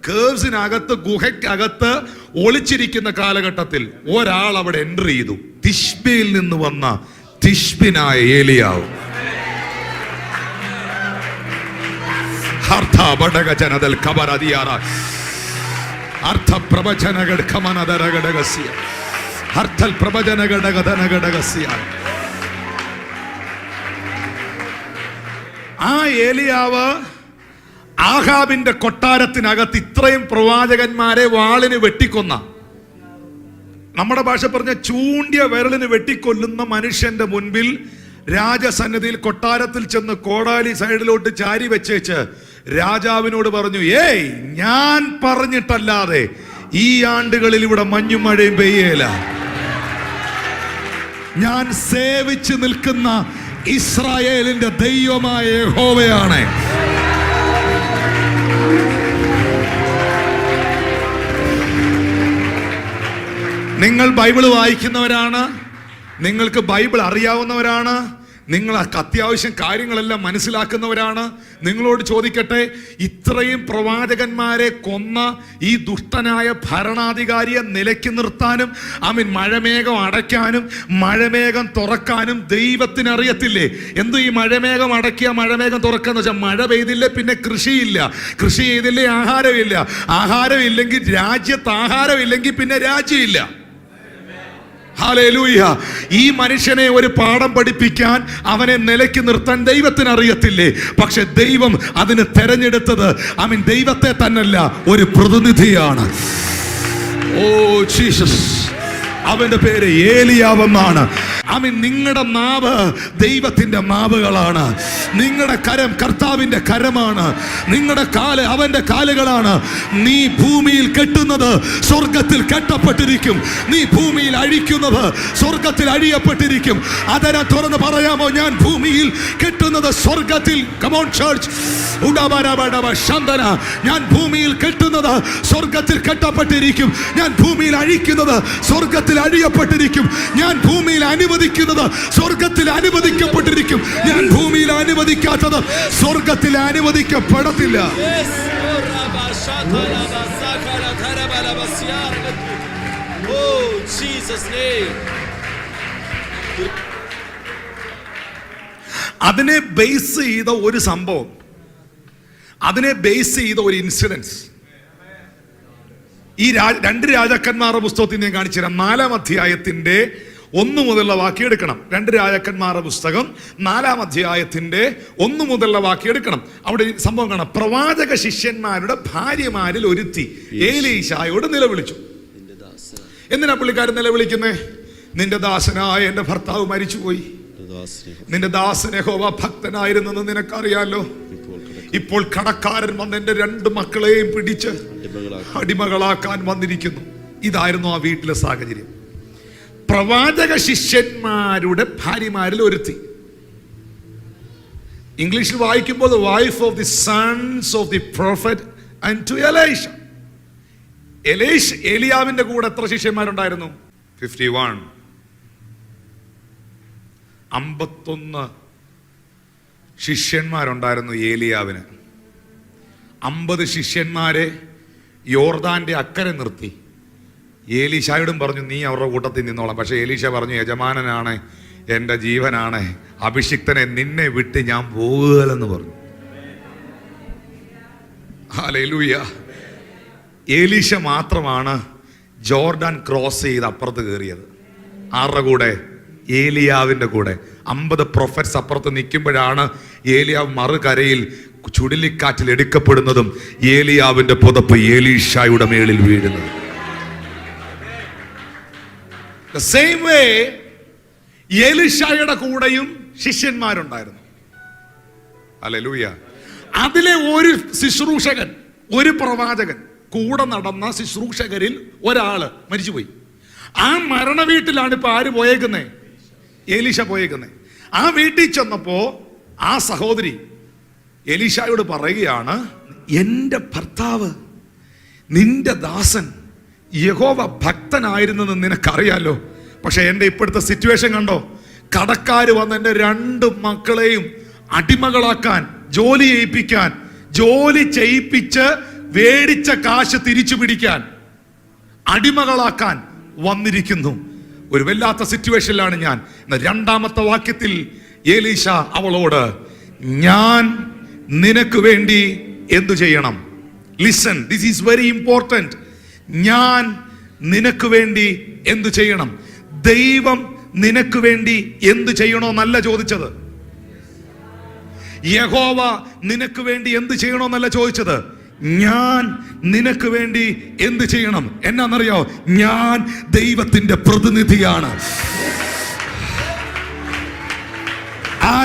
കേവ്സിനകത്ത്, ഗുഹയ്ക്കകത്ത് ഒളിച്ചിരിക്കുന്ന കാലഘട്ടത്തിൽ ഒരാൾ അവിടെ എൻട്രി ചെയ്തു. തിശ്ബിയിൽ നിന്ന് വന്ന തിശ്ബിനായ ഏലിയാവ്. ആ ഏലിയാവ് ആഹാബിന്റെ കൊട്ടാരത്തിനകത്ത് ഇത്രയും പ്രവാചകന്മാരെ വാളിന് വെട്ടിക്കൊന്ന, നമ്മുടെ ഭാഷ പറഞ്ഞ ചൂണ്ടിയ വിരലിന് വെട്ടിക്കൊല്ലുന്ന മനുഷ്യന്റെ മുൻപിൽ രാജസന്നിധിയിൽ കൊട്ടാരത്തിൽ ചെന്ന് കോടാലി സൈഡിലോട്ട് ചാരി വെച്ചേച്ച് രാജാവിനോട് പറഞ്ഞു, ഏയ് ഞാൻ പറഞ്ഞിട്ടല്ലാതെ ഈ ആണ്ടുകളിൽ ഇവിടെ മഞ്ഞും മഴയും പെയ്യേല. ഞാൻ സേവിച്ചു നിൽക്കുന്ന ഇസ്രായേലിന്റെ ദൈവമായ യഹോവയാണ്. നിങ്ങൾ ബൈബിൾ വായിക്കുന്നവരാണ്, നിങ്ങൾക്ക് ബൈബിൾ അറിയാവുന്നവരാണ്, നിങ്ങൾ അത്യാവശ്യം കാര്യങ്ങളെല്ലാം മനസ്സിലാക്കുന്നവരാണ്. നിങ്ങളോട് ചോദിക്കട്ടെ, ഇത്രയും പ്രവാചകന്മാരെ കൊന്ന ഈ ദുഷ്ടനായ ഭരണാധികാരിയെ നിലയ്ക്ക് നിർത്താനും മഴമേഘം അടയ്ക്കാനും മഴമേഘം തുറക്കാനും ദൈവത്തിന് അറിയത്തില്ലേ? എന്ത് ഈ മഴമേഘം അടയ്ക്കുക, മഴമേഘം തുറക്കാന്ന് വെച്ചാൽ മഴ പെയ്തില്ലേ പിന്നെ കൃഷിയില്ല, കൃഷി ചെയ്തില്ലേ ആഹാരമില്ല, ആഹാരമില്ലെങ്കിൽ രാജ്യത്ത് ആഹാരമില്ലെങ്കിൽ പിന്നെ രാജ്യമില്ല. ഹല്ലേലൂയ. ഈ മനുഷ്യനെ ഒരു പാഠം പഠിപ്പിക്കാൻ, അവനെ നിലയ്ക്ക് നിർത്താൻ ദൈവത്തിന് അറിയത്തില്ലേ? പക്ഷെ ദൈവം അതിന് തെരഞ്ഞെടുത്തത് ദൈവത്തെ തന്നല്ല, ഒരു പ്രതിനിധിയാണ്. Oh Jesus. അവന്റെ പേര് ഏലിയാവെന്നാണ്. നിങ്ങളുടെ നാവ് ദൈവത്തിന്റെ നാവുകളാണ്. നിങ്ങളുടെ കരം കർത്താവിന്റെ കരമാണ്. നിങ്ങളുടെ കാല് അവന്റെ കാലുകളാണ്. നീ ഭൂമിയിൽ കെട്ടുന്നത് സ്വർഗത്തിൽ കെട്ടപ്പെട്ടിരിക്കും. നീ ഭൂമിയിൽ അഴിക്കുന്നത് സ്വർഗത്തിൽ അഴിയപ്പെട്ടിരിക്കും. അതിനെ തുറന്ന് പറയാമോ? ഞാൻ ഭൂമിയിൽ കെട്ടുന്നത് സ്വർഗത്തിൽ. Come on church. ശാന്തന. ഞാൻ ഭൂമിയിൽ കെട്ടുന്നത് സ്വർഗത്തിൽ കെട്ടപ്പെട്ടിരിക്കും. ഞാൻ ഭൂമിയിൽ അഴിക്കുന്നത് സ്വർഗത്തിൽ അഴിയപ്പെട്ടിരിക്കും. ഞാൻ ഭൂമിയിൽ അനുവദിക്കുന്നത് സ്വർഗത്തിൽ അനുവദിക്കപ്പെട്ടിരിക്കും. ഞാൻ ഭൂമിയിൽ അനുവദിക്കാത്തത് സ്വർഗത്തിൽ അനുവദിക്കപ്പെടത്തില്ല. അതിനെ ബേസ് ചെയ്ത ഒരു സംഭവം, അതിനെ ബേസ് ചെയ്ത ഒരു ഇൻസിഡൻസ് ഈ രണ്ട് രാജാക്കന്മാരുടെ പുസ്തകത്തിൽ ഞാൻ കാണിച്ചു തരാം. 4-ാം അധ്യായത്തിന്റെ 1 മുതലുള്ള വാക്യം എടുക്കണം. 2 രാജാക്കന്മാരുടെ പുസ്തകം 4-ാം അധ്യായത്തിന്റെ 1 മുതലുള്ള വാക്യം എടുക്കണം. അവിടെ സംഭവം കാണാം. പ്രവാചക ശിഷ്യന്മാരുടെ ഭാര്യമാരിൽ ഒരുത്തി ഏലീശായോട് നിലവിളിച്ചു. എന്തിനാ പുള്ളിക്കാരൻ നിലവിളിക്കുന്നേ? നിന്റെ ദാസനായ എന്റെ ഭർത്താവ് മരിച്ചുപോയി. നിന്റെ ദാസൻ യഹോവ ഭക്തനായിരുന്നെന്ന് നിനക്കറിയാലോ. ഇപ്പോൾ കടക്കാരൻ വന്ന് എന്റെ 2 മക്കളെയും പിടിച്ച് അടിമകളാക്കാൻ വന്നിരിക്കുന്നു. ഇതായിരുന്നു ആ വീട്ടിലെ സാഹചര്യം. പ്രവാചക ശിഷ്യന്മാരുടെ ഭാര്യമാരിൽ ഒരുത്തി. ഇംഗ്ലീഷിൽ വായിക്കുമ്പോൾ wife of the sons of the prophet and to Elisha. ഏലിയാവിന്റെ കൂടെ എത്ര ശിഷ്യന്മാരുണ്ടായിരുന്നു? 51. 51 ശിഷ്യന്മാരുണ്ടായിരുന്നു ഏലിയാവിന്. 50 ശിഷ്യന്മാരെ യോർദാന്റെ അക്കരെ നിർത്തി. ഏലീശായോടും പറഞ്ഞു, നീ അവരുടെ കൂട്ടത്തിൽ നിന്നോളാം. പക്ഷെ ഏലീശ പറഞ്ഞു, യജമാനനാണ്, എൻ്റെ ജീവനാണ്, അഭിഷിക്തനെ നിന്നെ വിട്ട് ഞാൻ പോകുകയെന്ന് പറഞ്ഞു. ഹല്ലേലൂയ. ഏലീശ മാത്രമാണ് ജോർഡാൻ ക്രോസ് ചെയ്ത് അപ്പുറത്ത് കയറിയത്. ആരുടെ കൂടെ? ഏലിയാവിന്റെ കൂടെ. 50 പ്രൊഫറ്റ്സ് അപ്പുറത്ത് നിൽക്കുമ്പോഴാണ് ഏലിയാവ് മറുകരയിൽ ചുഴലിക്കാറ്റിൽ എടുക്കപ്പെടുന്നതും ഏലിയാവിന്റെ പുതപ്പ് എലീശായുടെ മേളിൽ വീഴുന്നത്. The same way എലീശായുടെ കൂടെയും ശിഷ്യന്മാരുണ്ടായിരുന്നു. ഹല്ലേലൂയ. അതിലെ ഒരു ശുശ്രൂഷകൻ, ഒരു പ്രവാചകൻ, കൂടെ നടന്ന ശുശ്രൂഷകരിൽ ഒരാള് മരിച്ചുപോയി. ആ മരണ വീട്ടിലാണ് ഇപ്പൊ ആര് പോയേക്കുന്നേ? എലീശ പോയേക്കുന്നേ. ആ വീട്ടിൽ ചെന്നപ്പോ ആ സഹോദരി എലീശായോട് പറയുകയാണ്, എൻ്റെ ഭർത്താവ്, നിന്റെ ദാസൻ യഹോവ ഭക്തനായിരുന്നെന്ന് നിനക്കറിയാലോ. പക്ഷെ എൻ്റെ ഇപ്പോഴത്തെ സിറ്റുവേഷൻ കണ്ടോ? കടക്കാര് വന്ന് എൻ്റെ 2 മക്കളെയും അടിമകളാക്കാൻ, ജോലി ചെയ്യിപ്പിക്കാൻ, ജോലി ചെയ്യിപ്പിച്ച് വേടിച്ച കാശ് തിരിച്ചു പിടിക്കാൻ, അടിമകളാക്കാൻ വന്നിരിക്കുന്നു. ഒരു വല്ലാത്ത സിറ്റുവേഷനിലാണ് ഞാൻ. 2-ാമത്തെ വാക്യത്തിൽ എലീശ അവളോട്, ഞാൻ നിനക്ക് വേണ്ടി എന്തു ചെയ്യണം? Listen, this is very important. ഞാൻ നിനക്ക് വേണ്ടി എന്തു ചെയ്യണം? ദൈവം നിനക്ക് വേണ്ടി എന്തു ചെയ്യണോന്നല്ല ചോദിച്ചത്. യഹോവ നിനക്ക് വേണ്ടി എന്ത് ചെയ്യണോന്നല്ല ചോദിച്ചത്. ഞാൻ നിനക്ക് വേണ്ടി എന്ത് ചെയ്യണം? എന്നാന്നറിയോ? ഞാൻ ദൈവത്തിന്റെ പ്രതിനിധിയാണ്.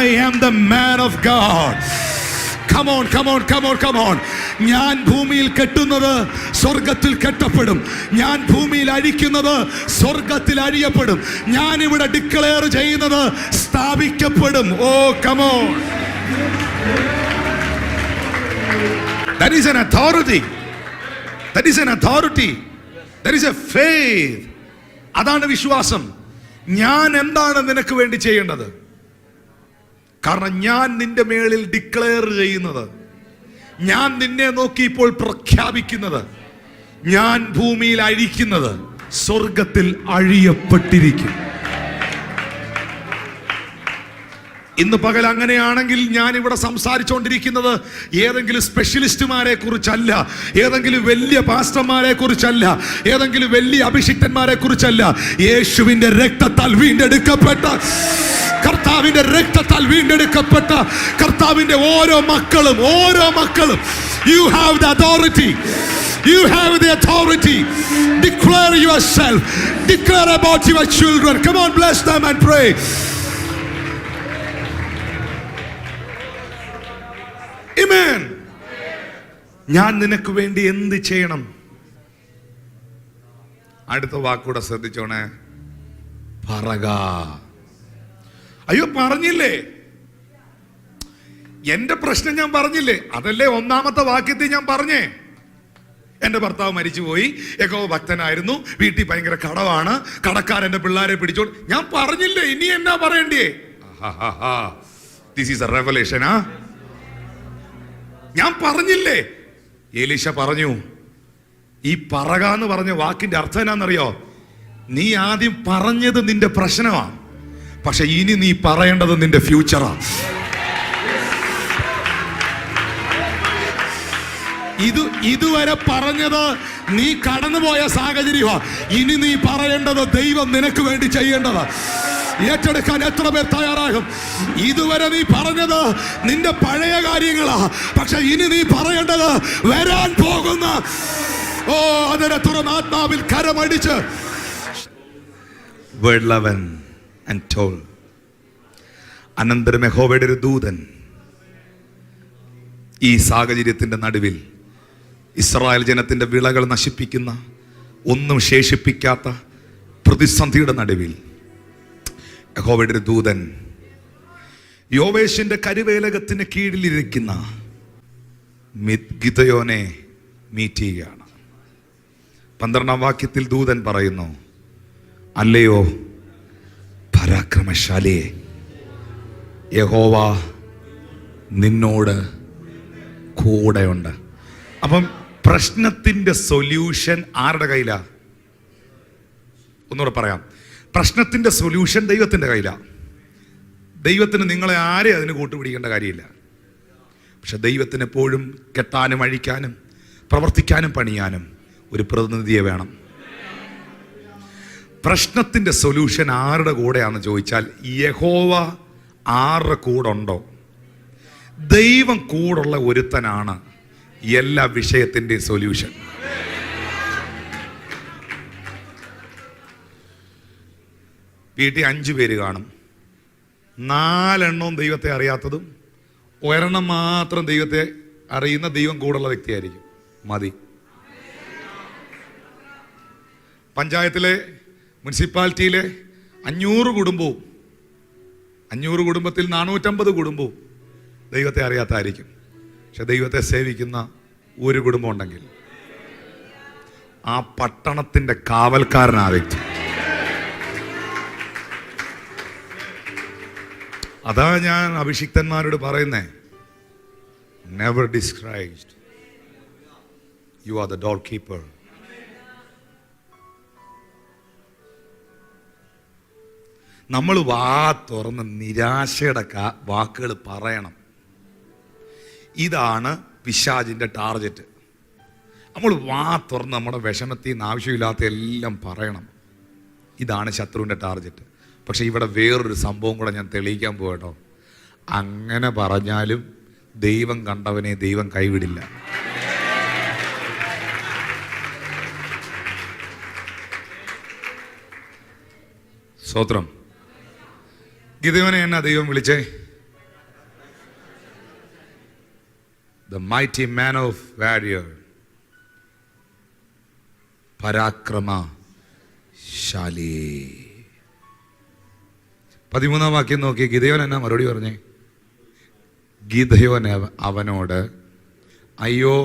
I am the man of God. Come on, come on, come on, come on. ഞാൻ ഭൂമിയിൽ കെട്ടുന്നത് സ്വർഗത്തിൽ കെട്ടപ്പെടും. ഞാൻ ഭൂമിയിൽ അഴിക്കുന്നത് സ്വർഗത്തിൽ അഴിയപ്പെടും. ഞാൻ ഇവിടെ ഡിക്ലെയർ ചെയ്യുന്നത് സ്ഥാപിക്കപ്പെടും. ഓ, come on. That is an authority. That is an authority. That is a faith. അതാണ് വിശ്വാസം. ഞാൻ എന്താണ് നിനക്ക് വേണ്ടി ചെയ്യേണ്ടത്? കാരണം ഞാൻ നിന്റെ മേളിൽ ഡിക്ലെയർ ചെയ്യുന്നത്, ഞാൻ നിന്നെ നോക്കി ഇപ്പോൾ പ്രഖ്യാപിക്കുന്നത്, ഞാൻ ഭൂമിയിൽ അഴിക്കുന്നത് സ്വർഗത്തിൽ അഴിയപ്പെട്ടിരിക്കും. ഇന്ന് പകൽ അങ്ങനെയാണെങ്കിൽ ഞാൻ ഇവിടെ സംസാരിച്ചുകൊണ്ടിരിക്കുന്നത് ഏതെങ്കിലും സ്പെഷ്യലിസ്റ്റുമാരെ കുറിച്ചല്ല, ഏതെങ്കിലും വലിയ പാസ്റ്റർമാരെ കുറിച്ചല്ല, ഏതെങ്കിലും വലിയ അഭിഷിക്തന്മാരെ കുറിച്ചല്ല. യേശുവിന്റെ രക്തത്താൽ വീണ്ടെടുക്കപ്പെട്ട, കർത്താവിന്റെ രക്തത്താൽ വീണ്ടെടുക്കപ്പെട്ട കർത്താവിന്റെ ഓരോ മക്കളും you have the authority. You have the authority. Declare yourself. Declare about your children. Come on, bless them and pray. Amen. ഞാൻ നിനക്ക് വേണ്ടി എന്ത് ചെയ്യണം? അടുത്ത വാക്കൂടെ ശ്രദ്ധിച്ചോണേ. പറക. അയ്യോ, പറഞ്ഞില്ലേ? എന്റെ പ്രശ്നം ഞാൻ പറഞ്ഞില്ലേ? അതല്ലേ 1-ാമത്തെ വാക്യത്തിൽ ഞാൻ പറഞ്ഞേ. എന്റെ ഭർത്താവ് മരിച്ചുപോയി, യഹോവ ഭക്തനായിരുന്നു, വീട്ടിൽ ഭയങ്കര കടവാണ്, കടക്കാരന്റെ പിള്ളേരെ പിടിച്ചോ. ഞാൻ പറഞ്ഞില്ലേ? ഇനി എന്നാ പറയണ്ടേ? This is A revelation. ഞാൻ പറഞ്ഞില്ലേ? എലീശ പറഞ്ഞു. ഈ പറക എന്ന് പറഞ്ഞ വാക്കിന്റെ അർത്ഥം എന്നാന്നറിയോ? നീ ആദ്യം പറഞ്ഞത് നിന്റെ പ്രശ്നമാണ്, പക്ഷെ ഇനി നീ പറയേണ്ടത് നിന്റെ ഫ്യൂച്ചറാ. ഇതുവരെ പറഞ്ഞത് നീ കടന്നുപോയ സാഹചര്യമാ. ഇനി നീ പറയേണ്ടത് ദൈവം നിനക്ക് വേണ്ടി ചെയ്യേണ്ടത്. ഏറ്റെടുക്കാൻ എത്ര പേർ തയ്യാറാകും? ഇതുവരെ നീ പറഞ്ഞത് നിന്റെ പഴയ കാര്യങ്ങളാ, പക്ഷെ ഇനി നീ പറയേണ്ടത് വരാൻ പോകുന്ന. ഓ, അതിനെ തുറന്ന് ആത്മാവിൽ കരമടിച്ച് Word 11 and told. അനന്തരം യഹോവയുടെ ഒരു ദൂതൻ ഈ സാഹചര്യത്തിന്റെ നടുവിൽ, ഇസ്രായേൽ ജനത്തിന്റെ വിളകൾ നശിപ്പിക്കുന്ന, ഒന്നും ശേഷിപ്പിക്കാത്ത പ്രതിസന്ധിയുടെ നടുവിൽ, യഹോവയുടെ ഒരു ദൂതൻ യോവേശിന്റെ കരുവേലകത്തിന് കീഴിലിരിക്കുന്ന ഗിദെയോനെ മീറ്റ് ചെയ്യുകയാണ്. 12-ാം വാക്യത്തിൽ ദൂതൻ പറയുന്നു, അല്ലയോ പരാക്രമശാലിയെ, യഹോവ നിന്നോട് കൂടെയുണ്ട്. അപ്പം പ്രശ്നത്തിന്റെ സൊല്യൂഷൻ ആരുടെ കയ്യിലാ? ഒന്നുകൂടെ പറയാം. പ്രശ്നത്തിന്റെ സൊല്യൂഷൻ ദൈവത്തിന്റെ കയ്യിലാ. ദൈവത്തിന് നിങ്ങളെ ആരെയും അതിന് കൂട്ടുപിടിക്കേണ്ട കാര്യമില്ല. പക്ഷെ ദൈവത്തിന് എപ്പോഴും കെട്ടാനും അഴിക്കാനും പ്രവർത്തിക്കാനും പണിയാനും ഒരു പ്രതിനിധിയെ വേണം. പ്രശ്നത്തിന്റെ സൊല്യൂഷൻ ആരുടെ കൂടെയാണെന്ന് ചോദിച്ചാൽ, യഹോവ ആരുടെ കൂടെ ഉണ്ടോ, ദൈവം കൂടുള്ള ഒരുത്തനാണ് എല്ലാ വിഷയത്തിൻ്റെയും സൊല്യൂഷൻ. വീട്ടിൽ 5 പേര് കാണും. 4 എണ്ണവും ദൈവത്തെ അറിയാത്തതും, ഒരെണ്ണം മാത്രം ദൈവത്തെ അറിയുന്ന ദൈവം കൂടുള്ള വ്യക്തിയായിരിക്കും. മതി. പഞ്ചായത്തിലെ, മുനിസിപ്പാലിറ്റിയിലെ 500 കുടുംബവും 500 കുടുംബത്തിൽ 450 കുടുംബവും ദൈവത്തെ അറിയാത്തായിരിക്കും. പക്ഷെ ദൈവത്തെ സേവിക്കുന്ന ഒരു കുടുംബം ഉണ്ടെങ്കിൽ ആ പട്ടണത്തിന്റെ കാവൽക്കാരനാ വ്യക്തി. അതാ ഞാൻ അഭിഷിക്തന്മാരോട് പറയുന്നേ, never discouraged, U are the door keeper. നമ്മൾ വാ തുറന്ന് നിരാശയുടെ വാക്കുകൾ പറയണം. ഇതാണ് പിശാചിന്റെ ടാർഗറ്റ്. നമ്മൾ വാ തുറന്ന് നമ്മുടെ വിഷമത്തിൽ നിന്ന് ആവശ്യമില്ലാത്ത എല്ലാം പറയണം. ഇതാണ് ശത്രുവിൻ്റെ ടാർഗറ്റ്. പക്ഷെ ഇവിടെ വേറൊരു സംഭവം കൂടെ ഞാൻ തെളിയിക്കാൻ പോകട്ടോ. അങ്ങനെ പറഞ്ഞാലും ദൈവം കണ്ടവനെ ദൈവം കൈവിടില്ല. സ്തോത്രം. ഗിദെയോനെ എന്നാ ദൈവം വിളിച്ചേ? The mighty man of warrior, പരാക്രമശാലി. 13-ാം വാക്യം നോക്കി. ഗിദെയോൻ എന്നാ മറുപടി പറഞ്ഞേ? ഗിദെയോൻ അവനോട്, അയ്യോ,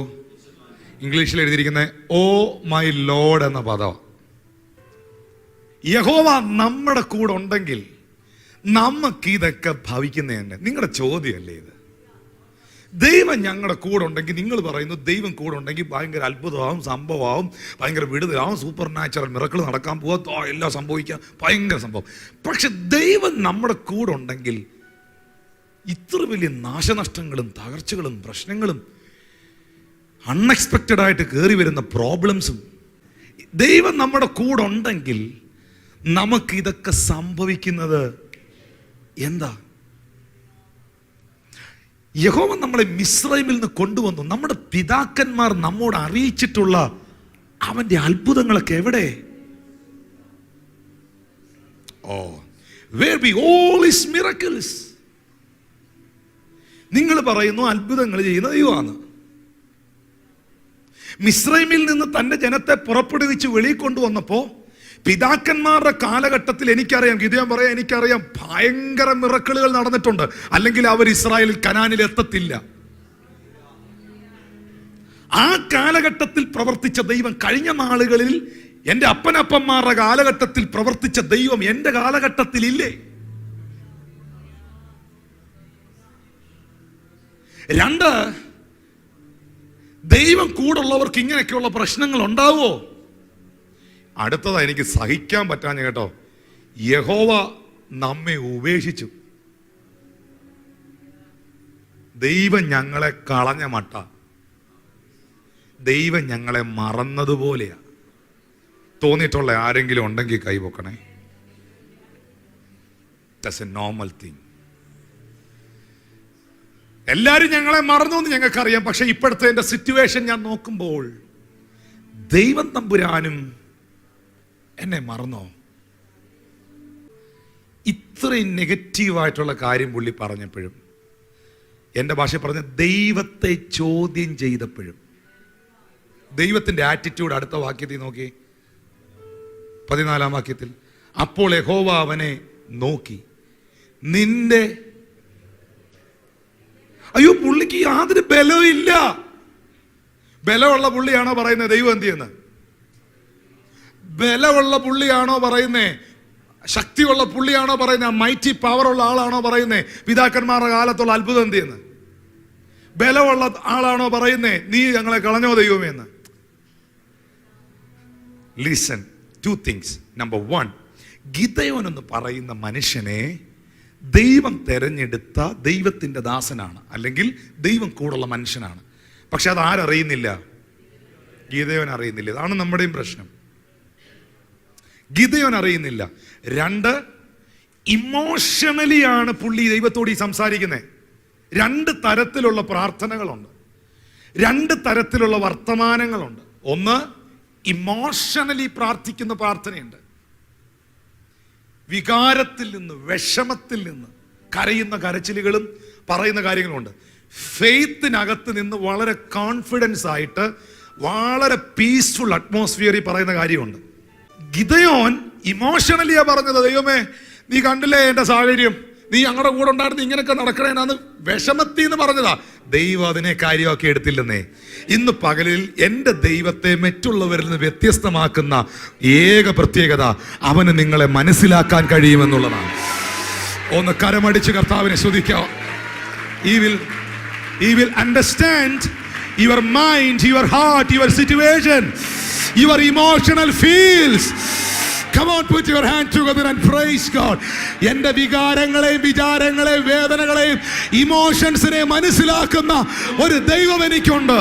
ഇംഗ്ലീഷിൽ എഴുതിയിരിക്കുന്നത് ഓ മൈ ലോഡ് എന്ന പദം. യഹോവ നമ്മുടെ കൂടെ ഉണ്ടെങ്കിൽ നമുക്ക് ഇതൊക്കെ ഭവിക്കുന്നതന്നെ. നിങ്ങളുടെ ചോദ്യമല്ലേ ഇത്? ദൈവം ഞങ്ങളുടെ കൂടെ ഉണ്ടെങ്കിൽ, നിങ്ങൾ പറയുന്നു ദൈവം കൂടെ ഉണ്ടെങ്കിൽ ഭയങ്കര അത്ഭുതമാവും, സംഭവമാവും, ഭയങ്കര വിടുതലാവും, സൂപ്പർ നാച്ചുറൽ മിറക്കിൾ നടക്കാൻ പോകാത്തോ എല്ലാം സംഭവിക്കാം, ഭയങ്കര സംഭവം. പക്ഷെ ദൈവം നമ്മുടെ കൂടെ ഉണ്ടെങ്കിൽ ഇത്ര വലിയ നാശനഷ്ടങ്ങളും തകർച്ചകളും പ്രശ്നങ്ങളും അൺഎക്സ്പെക്റ്റഡ് ആയിട്ട് കയറി വരുന്ന പ്രോബ്ലംസും, ദൈവം നമ്മുടെ കൂടെ ഉണ്ടെങ്കിൽ നമുക്കിതൊക്കെ സംഭവിക്കുന്നത് എന്താ? യഹോവ നമ്മളെ മിസ്രൈമിൽ നിന്ന് കൊണ്ടുവന്നു. നമ്മുടെ പിതാക്കന്മാർ നമ്മോട് അറിയിച്ചിട്ടുള്ള അവന്റെ അത്ഭുതങ്ങളൊക്കെ എവിടെ? Where be all his miracles? നിങ്ങൾ പറയുന്നു അത്ഭുതങ്ങൾ ചെയ്യുന്ന ദൈവമാണ്. മിസ്രൈമിൽ നിന്ന് തന്റെ ജനത്തെ പുറപ്പെടുവിച്ച് വെളിയിൽ കൊണ്ടുവന്നപ്പോ പിതാക്കന്മാരുടെ കാലഘട്ടത്തിൽ എനിക്കറിയാം, ഗിദെയോൻ പറയാം, എനിക്കറിയാം ഭയങ്കര മിറക്കിളുകൾ നടന്നിട്ടുണ്ട്, അല്ലെങ്കിൽ അവർ ഇസ്രായേൽ കനാനിൽ എത്തത്തില്ല. ആ കാലഘട്ടത്തിൽ പ്രവർത്തിച്ച ദൈവം കഴിഞ്ഞ നാളുകളിൽ എൻ്റെ അപ്പനപ്പന്മാരുടെ കാലഘട്ടത്തിൽ പ്രവർത്തിച്ച ദൈവം എൻ്റെ കാലഘട്ടത്തിൽ ഇല്ലേ? 2, ദൈവം കൂടുള്ളവർക്ക് ഇങ്ങനെയൊക്കെയുള്ള പ്രശ്നങ്ങൾ ഉണ്ടാവോ? അടുത്തതാ എനിക്ക് സഹിക്കാൻ പറ്റാഞ്ഞ കേട്ടോ, യഹോവ നമ്മെ ഉപേക്ഷിച്ചു. ദൈവം ഞങ്ങളെ കളഞ്ഞ മട്ട, ദൈവം ഞങ്ങളെ മറന്നതുപോലെയാ തോന്നിയിട്ടുള്ള ആരെങ്കിലും ഉണ്ടെങ്കിൽ കൈപൊക്കണേ. That's a normal thing. എല്ലാവരും ഞങ്ങളെ മറന്നു എന്ന് ഞങ്ങൾക്കറിയാം. പക്ഷെ ഇപ്പോഴത്തെ എൻ്റെ സിറ്റുവേഷൻ ഞാൻ നോക്കുമ്പോൾ ദൈവം തമ്പുരാനും എന്നെ മറന്നോ? ഇത്രയും നെഗറ്റീവായിട്ടുള്ള കാര്യം പുള്ളി പറഞ്ഞപ്പോഴും, എൻ്റെ ഭാഷ പറഞ്ഞ ദൈവത്തെ ചോദ്യം ചെയ്തപ്പോഴും, ദൈവത്തിൻ്റെ ആറ്റിറ്റ്യൂഡ് അടുത്ത വാക്യത്തിൽ നോക്കി, 14-ാം വാക്യത്തിൽ, അപ്പോൾ യഹോവ അവനെ നോക്കി, നിന്റെ, അയ്യോ പുള്ളിക്ക് യാതൊരു ബലവും ഇല്ല. ബലമുള്ള പുള്ളിയാണോ പറയുന്നത് ദൈവം എന്ത് ചെയ്യുന്നത്? ബലമുള്ള പുള്ളിയാണോ പറയുന്നേ? ശക്തിയുള്ള പുള്ളിയാണോ പറയുന്നത്? മൈറ്റി പവറുള്ള ആളാണോ പറയുന്നേ? പിതാക്കന്മാരുടെ കാലത്തുള്ള അത്ഭുതം എന്ത് ചെയ്യുന്നത്? ബലമുള്ള ആളാണോ പറയുന്നേ നീ ഞങ്ങളെ കളഞ്ഞോ ദൈവമേ എന്ന്? Listen, 2 things. Number 1, ഗിദെയോൻ എന്ന് പറയുന്ന മനുഷ്യനെ ദൈവം തെരഞ്ഞെടുത്ത ദൈവത്തിന്റെ ദാസനാണ്, അല്ലെങ്കിൽ ദൈവം കൂടുള്ള മനുഷ്യനാണ്. പക്ഷെ അത് ആരറിയുന്നില്ല? ഗിദെയോൻ അറിയുന്നില്ല. ഇതാണ് നമ്മുടെയും പ്രശ്നം. ഗിദെയോൻ അറിയുന്നില്ല. 2, ഇമോഷണലി ആണ് പുള്ളി ദൈവത്തോട് സംസാരിക്കുന്നത്. രണ്ട് തരത്തിലുള്ള പ്രാർത്ഥനകളുണ്ട്, രണ്ട് തരത്തിലുള്ള വർത്തമാനങ്ങളുണ്ട്. ഒന്ന്, ഇമോഷണലി പ്രാർത്ഥിക്കുന്ന പ്രാർത്ഥനയുണ്ട്. വികാരത്തിൽ നിന്ന്, വിഷമത്തിൽ നിന്ന് കരയുന്ന കരച്ചിലുകളും പറയുന്ന കാര്യങ്ങളുണ്ട്. ഫെയ്ത്തിനകത്ത് നിന്ന് വളരെ കോൺഫിഡൻസ് ആയിട്ട് വളരെ പീസ്ഫുൾ അറ്റ്മോസ്ഫിയറിൽ പറയുന്ന കാര്യമുണ്ട്. ഗിദെയോൻ ഇമോഷണലിയാ പറഞ്ഞത്, ദൈവമേ നീ കണ്ടില്ലേ എൻ്റെ സാഹചര്യം, നീ ഞങ്ങളുടെ കൂടെ ഉണ്ടായിരുന്നു, ഇങ്ങനെയൊക്കെ നടക്കണേനാന്ന് വിഷമത്തിൽ എന്ന് പറഞ്ഞതാ. ദൈവം അതിനെ കാര്യമാക്കി എടുത്തില്ലെന്നേ. ഇന്ന് പകലിൽ എൻ്റെ ദൈവത്തെ മറ്റുള്ളവരിൽ നിന്ന് വ്യത്യസ്തമാക്കുന്ന ഏക പ്രത്യേകത അവന് നിങ്ങളെ മനസ്സിലാക്കാൻ കഴിയുമെന്നുള്ളതാണ്. ഒന്ന് കരമടിച്ച് കർത്താവിനെ സ്തുതിക്കാം. He will understand your mind, your heart, your situation, your emotional feels. Come on, put your hand together and praise God. എൻ്റെ വികാരങ്ങളെയും വിചാരങ്ങളെയും വേദനകളെയും ഇമോഷൻസിനെ മനസ്സിലാക്കുന്ന ഒരു ദൈവം എനിക്കുണ്ട്.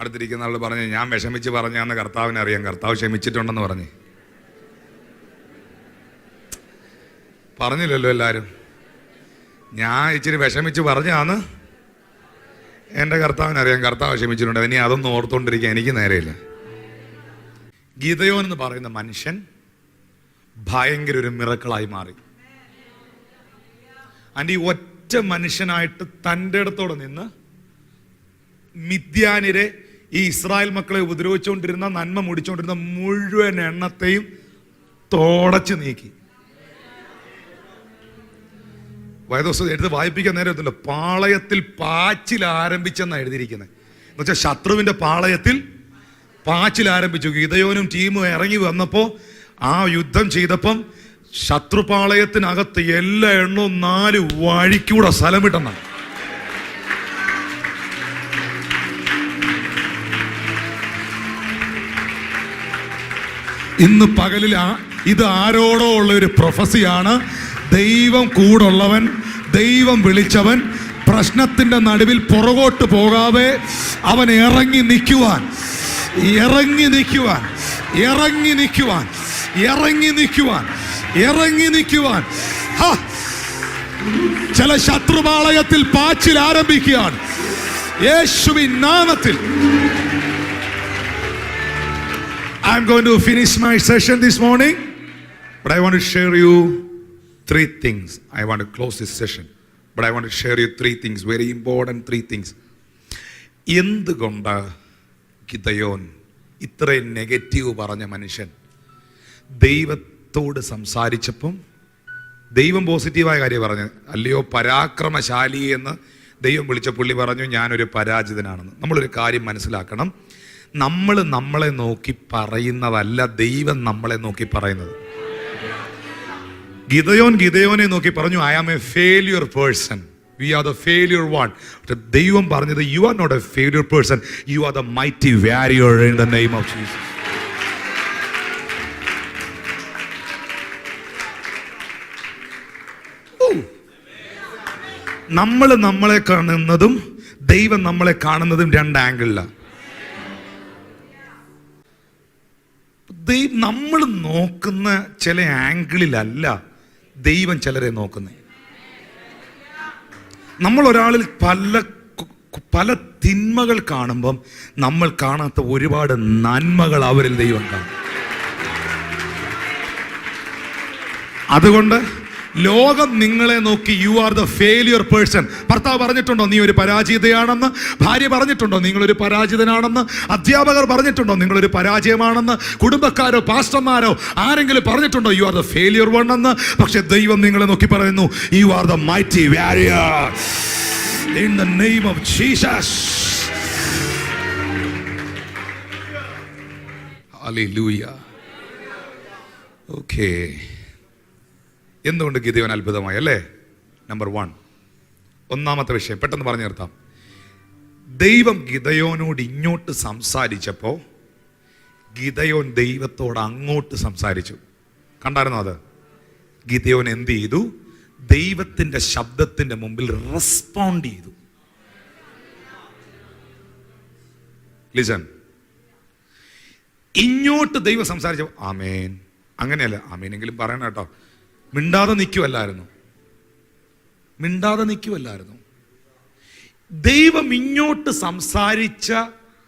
അടുത്തിരിക്കുന്ന ആൾ പറഞ്ഞു, ഞാൻ വിഷമിച്ച് പറഞ്ഞാന്ന് കർത്താവിനെ അറിയാം, കർത്താവ് ക്ഷമിച്ചിട്ടുണ്ടെന്ന് പറഞ്ഞില്ലല്ലോ എല്ലാവരും. ഞാൻ ഇച്ചിരി വിഷമിച്ച് പറഞ്ഞാന്ന് എൻ്റെ കർത്താവിനറിയാം, കർത്താവ് ക്ഷമിച്ചിട്ടുണ്ട്. ഇനി അതൊന്നും ഓർത്തുകൊണ്ടിരിക്കാൻ എനിക്ക് നേരെയില്ല. ഗിദെയോൻ എന്ന് പറയുന്ന മനുഷ്യൻ ഭയങ്കര ഒരു മിറക്കിളായി മാറി. ഈ ഒറ്റ മനുഷ്യനായിട്ട് തൻ്റെ അടുത്തോടെ നിന്ന് മിദ്യാനിരെ, ഈ ഇസ്രായേൽ മക്കളെ ഉപദ്രവിച്ചുകൊണ്ടിരുന്ന, നന്മ മുടിച്ചുകൊണ്ടിരുന്ന മുഴുവൻ എണ്ണത്തെയും തോടച്ച് നീക്കി. വേദോസ്തം എടുത്ത് വായിപ്പിക്കാൻ നേരത്തില്ല. പാളയത്തിൽ പാച്ചിൽ ആരംഭിച്ചെന്നാണ് എഴുതിയിരിക്കുന്നത്. എന്ന് വെച്ചാൽ ശത്രുവിന്റെ പാളയത്തിൽ പാച്ചിൽ ആരംഭിച്ചു. ഗിദെയോനും ടീമും ഇറങ്ങി വന്നപ്പോൾ, ആ യുദ്ധം ചെയ്തപ്പം ശത്രുപാളയത്തിനകത്ത് എല്ലാ എണ്ണവും 4 വഴിക്കൂടെ സ്ഥലം വിട്ടെന്നാണ്. ഇന്ന് പകലിൽ ഇത് ആരോടോ ഉള്ള ഒരു പ്രൊഫസിയാണ്. ദൈവം കൂടുള്ളവൻ, ദൈവം വിളിച്ചവൻ, പ്രശ്നത്തിന്റെ നടുവിൽ പുറകോട്ട് പോകാതെ അവൻ ഇറങ്ങി നിൽക്കുവാൻ, ഇറങ്ങി നിൽക്കുവാൻ, ഇറങ്ങി നിൽക്കുവാൻ, ഇറങ്ങി നിൽക്കുവാൻ, ഇറങ്ങി നിൽക്കുവാൻ. ചില ശത്രുപാളയത്തിൽ പാച്ചിൽ ആരംഭിക്കുകയാണ് യേശുവിൻ നാമത്തിൽ. I'm going to finish my session this morning, but I want to share you 3 things. I want to close this session, but I want to share you 3 things, very important 3 things. എന്തുകൊണ്ട് Gideon ഇത്രയും negative പറഞ്ഞ മനുഷ്യൻ ദൈവത്തോട് സംസാരിച്ചപ്പം ദൈവം പോസിറ്റീവായ കാര്യം പറഞ്ഞു. അല്ലയോ പരാക്രമശാലി എന്ന് ദൈവം വിളിച്ച പുള്ളി പറഞ്ഞു, ഞാനൊരു പരാജിതനാണെന്ന്. നമ്മളൊരു കാര്യം മനസ്സിലാക്കണം, നമ്മൾ നമ്മളെ നോക്കി പറയുന്നതല്ല ദൈവം നമ്മളെ നോക്കി പറയുന്നത്. ഗിദെയോനെ നോക്കി പറഞ്ഞു, I am a failure person, we are the failure one. ദൈവം പറഞ്ഞത്, you are not a failure person, you are the mighty warrior in the name of Jesus. നമ്മൾ നമ്മളെ കാണുന്നതും ദൈവം നമ്മളെ കാണുന്നതും 2 ആംഗിളിലാണ്. നമ്മൾ നോക്കുന്ന ചില ആംഗിളിലല്ല ദൈവം ചിലരെ നോക്കുന്നത്. നമ്മൾ ഒരാളിൽ പല തിന്മകൾ കാണുമ്പം നമ്മൾ കാണാത്ത ഒരുപാട് നന്മകൾ അവരിൽ ദൈവം കാണും. അതുകൊണ്ട് ലോകം നിങ്ങളെ നോക്കി U are the failure person. ഭർത്താവ് പറഞ്ഞിട്ടുണ്ടോ നീ ഒരു പരാജിതയാണെന്ന്? ഭാര്യ പറഞ്ഞിട്ടുണ്ടോ നിങ്ങളൊരു പരാജിതനാണെന്ന്? അധ്യാപകർ പറഞ്ഞിട്ടുണ്ടോ നിങ്ങളൊരു പരാജയമാണെന്ന്? കുടുംബക്കാരോ പാസ്റ്റർമാരോ ആരെങ്കിലും പറഞ്ഞിട്ടുണ്ടോ you are the failure one എന്ന്? പക്ഷെ ദൈവം നിങ്ങളെ നോക്കി പറയുന്നു, you are the mighty warrior in the name of Jesus. Hallelujah. Okay, എന്തുകൊണ്ട് ഗിദെയോൻ അത്ഭുതമായി അല്ലേ? നമ്പർ 1, ഒന്നാമത്തെ വിഷയം പെട്ടെന്ന് പറഞ്ഞു നിർത്താം. ദൈവം ഗിദെയോനോട് ഇങ്ങോട്ട് സംസാരിച്ചപ്പോൾ ഗിദെയോൻ ദൈവത്തോട് അങ്ങോട്ട് സംസാരിച്ചു. കണ്ടായിരുന്നോ അത്? ഗിദെയോൻ എന്ത് ചെയ്തു? ദൈവത്തിന്റെ ശബ്ദത്തിന്റെ മുമ്പിൽ റെസ്പോണ്ട് ചെയ്തു. ലിസൺ, ഇങ്ങോട്ട് ദൈവം സംസാരിച്ചപ്പോൾ ആമേൻ അങ്ങനെയല്ല, ആമീനെങ്കിലും പറയണം കേട്ടോ. മിണ്ടാതെ നിൽക്കുമല്ലായിരുന്നു. ദൈവം ഇങ്ങോട്ട് സംസാരിച്ച